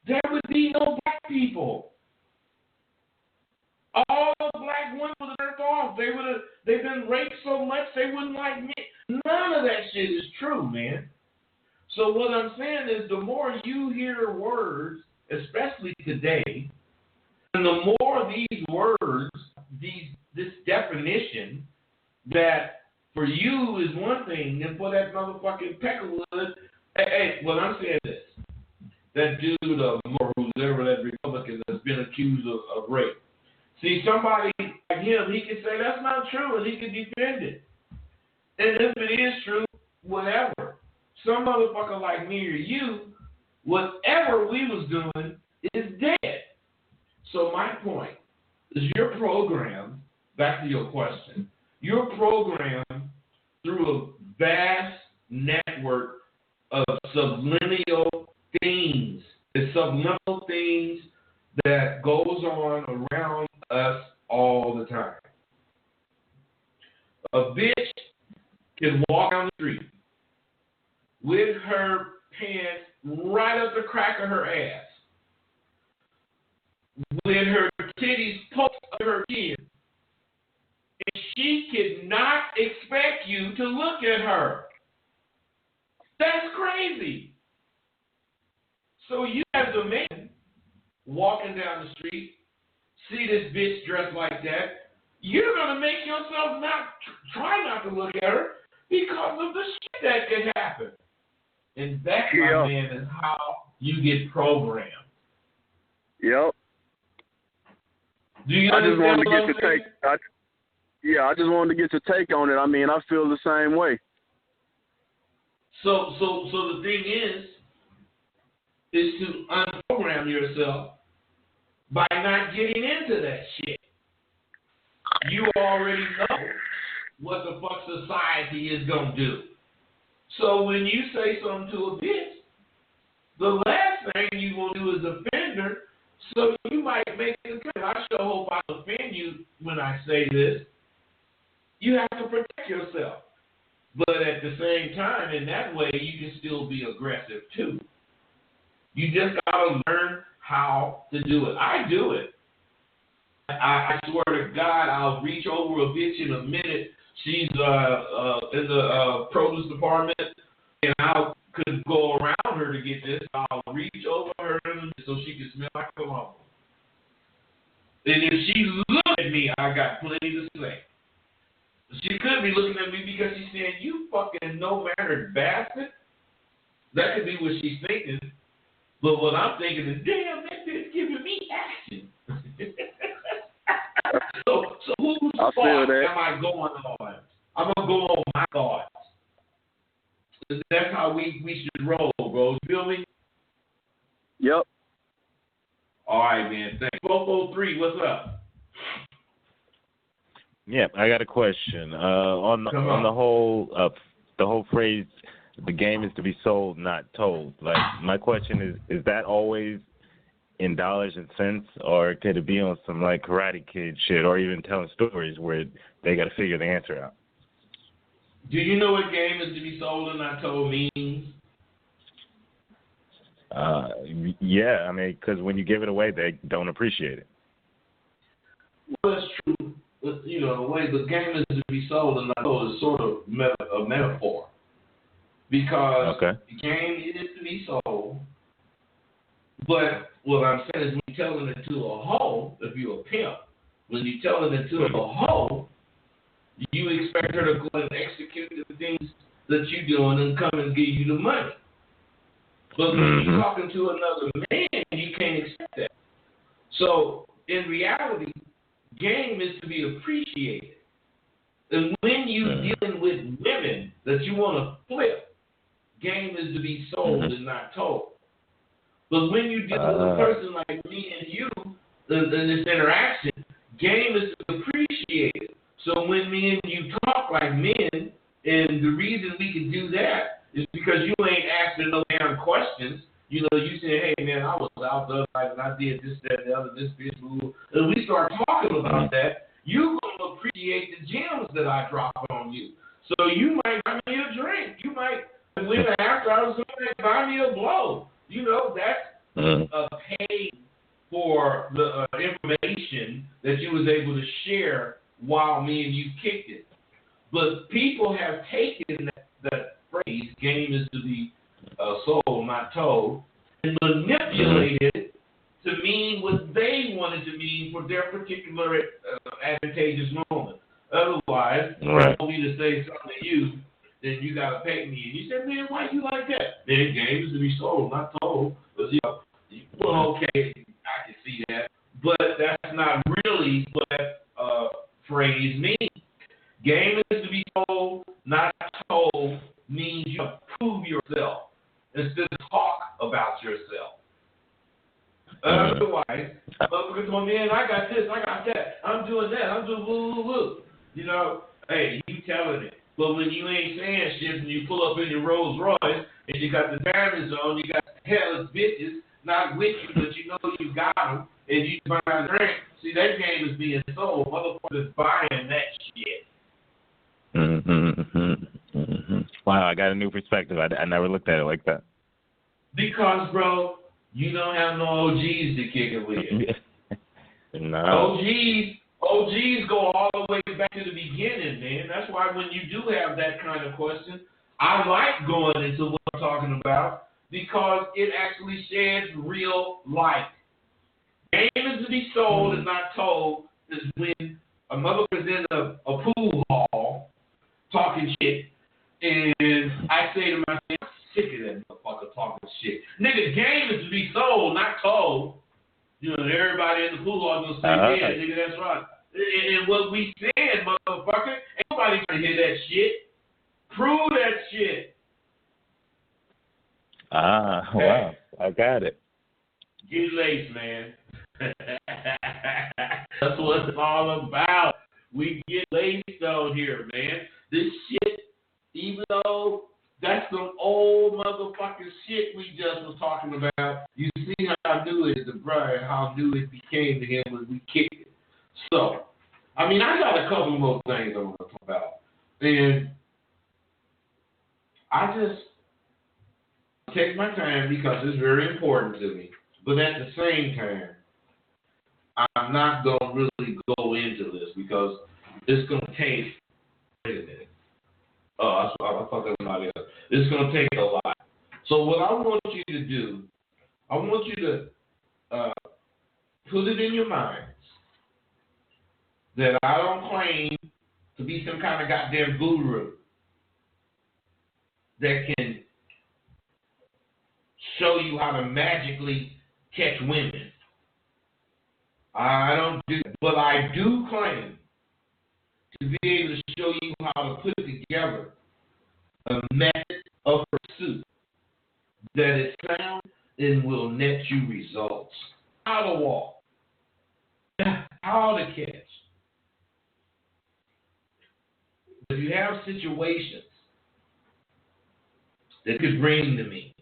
[SPEAKER 7] there would be no black people. All black women would have turned off. They've been raped so much they wouldn't like men. None of that shit is true, man. So what I'm saying is the more you hear words, especially today, and the more these words, this definition that for you is one thing, and for that motherfucking Peckerwood, hey, what I'm saying is that dude who's ever that Republican that's been accused of rape. See, somebody like him, he can say that's not true, and he can defend it. And if it is true, whatever. Some motherfucker like me or you, whatever we was doing is dead. So my point is you're programmed, back to your question, you're programmed through a vast network of subliminal things. It's subliminal things that goes on around us all the time. A bitch can walk down the street with her pants right up the crack of her ass, with her titties poked under her chin, and she cannot expect you to look at her. That's crazy. So you as a man walking down the street, see this bitch dressed like that, you're going to make yourself try not to look at her because of the shit that can happen. And that, my man, is how you get programmed.
[SPEAKER 10] Yep.
[SPEAKER 7] Do you
[SPEAKER 10] I just wanted to
[SPEAKER 7] understand
[SPEAKER 10] get your take. I just wanted to get your take on it. I mean, I feel the same way.
[SPEAKER 7] So the thing is to unprogram yourself by not getting into that shit. You already know what the fuck society is going to do. So when you say something to a bitch, the last thing you will do is offend her. So you might make it good. I sure hope I offend you when I say this. You have to protect yourself. But at the same time, in that way, you can still be aggressive too. You just got to learn how to do it. I do it. I swear to God, I'll reach over a bitch in a minute. She's in the produce department, and I could go around her to get this. I'll reach over her so she can smell like cologne. And if she looked at me, I got plenty to say. She could be looking at me because she's saying, "You fucking no-mannered bastard." That could be what she's thinking. But what I'm thinking is, damn, that bitch giving me action. So whose fault am I going on? I'm going to go on my thoughts. That's how we should roll, bro. You feel me?
[SPEAKER 10] Yep.
[SPEAKER 7] All right, man. Thanks. 443, what's up?
[SPEAKER 12] Yeah, I got a question. On the whole phrase, the game is to be sold, not told. Like, my question is that always in dollars and cents, or could it be on some like Karate Kid shit, or even telling stories where they got to figure the answer out?
[SPEAKER 7] Do you know what game is to be sold and not told means?
[SPEAKER 12] Yeah, I mean, because when you give it away, they don't appreciate it.
[SPEAKER 7] Well, that's true. But, you know, the way the game is to be sold and not told is sort of a metaphor. Because the game is to be sold, but what I'm saying is when you're telling it to a hoe, if you're a pimp, when you're telling it to a hoe, you expect her to go and execute the things that you're doing and come and give you the money. But when you're talking to another man, you can't expect that. So, in reality, game is to be appreciated. And when you're dealing with women that you want to flip, game is to be sold and not told. But when you deal with a person like me and you in this interaction, game is to appreciate it. So when me and you talk like men, and the reason we can do that is because you ain't asking no damn questions. You know, you say, hey, man, I was out the other night and I did this, that, and the other, this bitch move. And we start talking about that, you're going to appreciate the gems that I drop on you. So you might buy me a drink. You might, women after I was going to buy me a blow. You know, that's paid for the information that you was able to share while me and you kicked it. But people have taken that phrase, game is to be sold, not told, and manipulated it to mean what they wanted to mean for their particular advantageous moment. Otherwise, if you want me to say something to you, then you got to pay me. And you said, man, why you like that? Man, game is to be sold, not told. But, you know, well, okay, I can see that. But that's not really what that phrase means. Game is to be sold, not told, means you prove yourself instead of talk about yourself. Otherwise, motherfuckers go, man, I got this, I got that, I'm doing that, I'm doing woo, woo, woo. You know, hey, you telling it. But when you ain't saying shit and you pull up in your Rolls Royce and you got the diamonds on, you got hellish bitches not with you, but you know you got them, and you buy a drink, see, that game is being sold. Motherfuckers buying that shit.
[SPEAKER 12] Wow, I got a new perspective. I never looked at it like that.
[SPEAKER 7] Because, bro, you don't have no OGs to kick it with.
[SPEAKER 12] No.
[SPEAKER 7] OGs go all the way back to the beginning, man. That's why when you do have that kind of question, I like going into what I'm talking about because it actually sheds real light. Game is to be sold and not told is when a motherfucker's in a pool hall talking shit, and I say to myself, I'm sick of that motherfucker talking shit. Nigga, game is to be sold, not told. You know, everybody in the pool hall is going to say, yeah, nigga, that's right. And what we said, motherfucker, ain't nobody trying to hear that shit. Prove that shit.
[SPEAKER 12] Wow. I got it.
[SPEAKER 7] Get laced, man. That's what it's all about. We get laced out here, man. This shit, even though that's some old motherfucking shit we just was talking about, you see how new it is to Brian, how new it became to him when we kicked it. So, I mean, I got a couple more things I want to talk about. And I just take my time because it's very important to me. But at the same time, I'm not going to really go into this because it's going to take, wait a minute. I thought that was not it. It's going to take a lot. So what I want you to do, I want you to put it in your minds that I don't claim to be some kind of goddamn guru that can show you how to magically catch women. I don't do that. But I do claim to be able to show you how to put together a method of pursuit that is sound and will net you results. How to walk, how to catch, if you have situations that could bring to me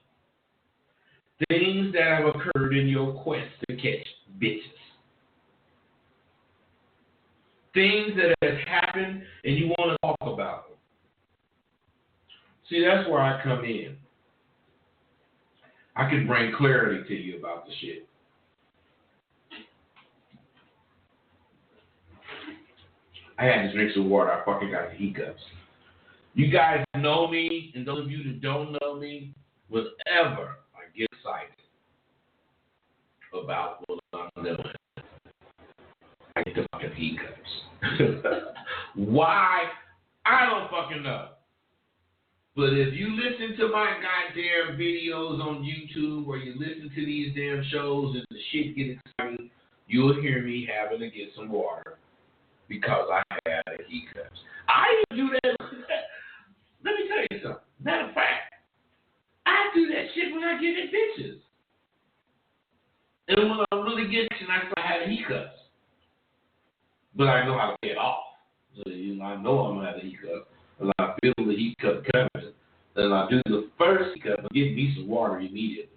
[SPEAKER 7] things that have occurred in your quest to catch bitches, things that have happened and you want to talk about them. See, that's where I come in. I can bring clarity to you about the shit. I had to drink some water. I fucking got the hiccups. You guys know me, and those of you that don't know me, whenever I get excited about what I'm doing, I get the fucking hiccups. Why? I don't fucking know. But if you listen to my goddamn videos on YouTube or you listen to these damn shows and the shit get exciting, you'll hear me having to get some water because I had a hiccups. I even do that. Let me tell you something. Matter of fact, I do that shit when I get in bitches. And when I'm really getting it, I start having hiccups. But I know how to get off. So, I know I'm going to have a hiccup. And I feel the hiccup coming. Then I do the first hiccup and get me some water immediately.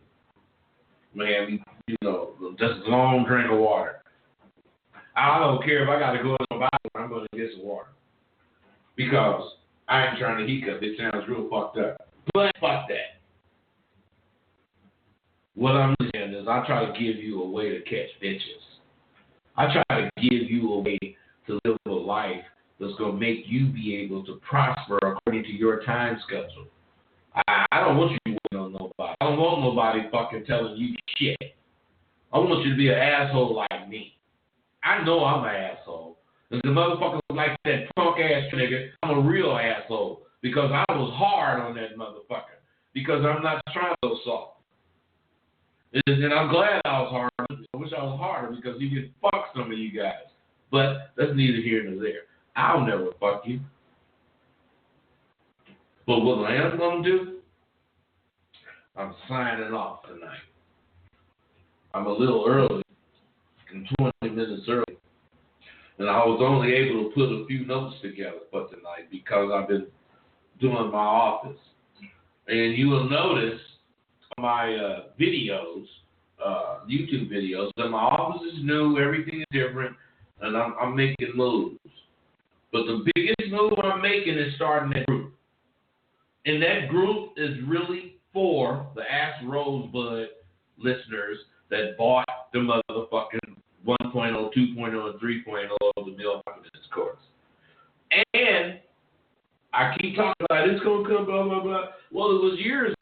[SPEAKER 7] Man, just a long drink of water. I don't care if I got to go to my body, I'm going to get some water. Because I ain't trying to hiccup. It sounds real fucked up. But fuck that. What I'm saying is I try to give you a way to catch bitches. I try to give you a way to live a life that's going to make you be able to prosper according to your time schedule. I don't want you to wait on nobody. I don't want nobody fucking telling you shit. I want you to be an asshole like me. I know I'm an asshole. If the motherfucker like that punk ass nigga, I'm a real asshole because I was hard on that motherfucker because I'm not trying to go soft. And I'm glad I was hard. I wish I was harder because you could fuck some of you guys. But that's neither here nor there. I'll never fuck you. But what I am going to do, I'm signing off tonight. I'm a little early. I'm 20 minutes early. And I was only able to put a few notes together for tonight because I've been doing my office. And you will notice my videos, YouTube videos, that my office is new, everything is different, and I'm making moves. But the biggest move I'm making is starting that group. And that group is really for the Ask Rosebudd listeners that bought the motherfucking 1.0, 2.0, and 3.0 of the Male Confidence course. And I keep talking about it's going to come, blah, blah, blah. Well, it was years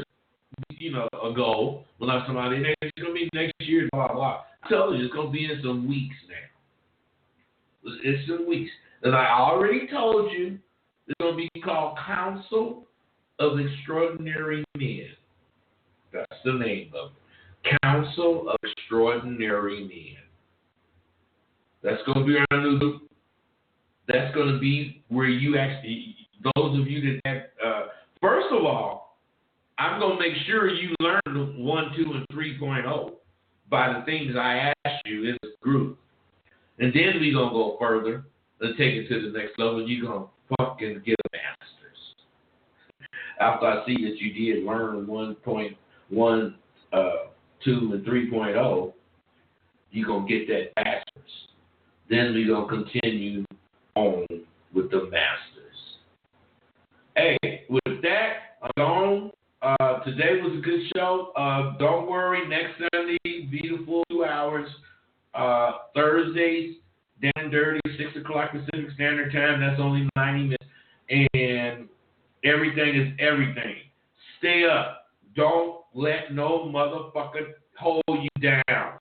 [SPEAKER 7] ago when I somebody, it's going to be next year, blah, blah. I told you, it's going to be in some weeks now. It's some weeks. And I already told you it's going to be called Council of Extraordinary Men. That's the name of it. Council of Extraordinary Men. That's going to be our new group. That's going to be where you actually, those of you that have, first of all, I'm going to make sure you learn 1, 2, and 3.0 by the things I asked you in this group. And then we're going to go further and take it to the next level. You're going to fucking get a master's. After I see that you did learn 1.1, 2, and 3.0, you're going to get that master's. Then we're going to continue on with the masters. Hey, with that, I'm gone. Today was a good show. Don't worry, next Sunday, beautiful 2 hours. Thursdays, down dirty, 6 o'clock Pacific Standard Time. That's only 90 minutes. And everything is everything. Stay up. Don't let no motherfucker hold you down.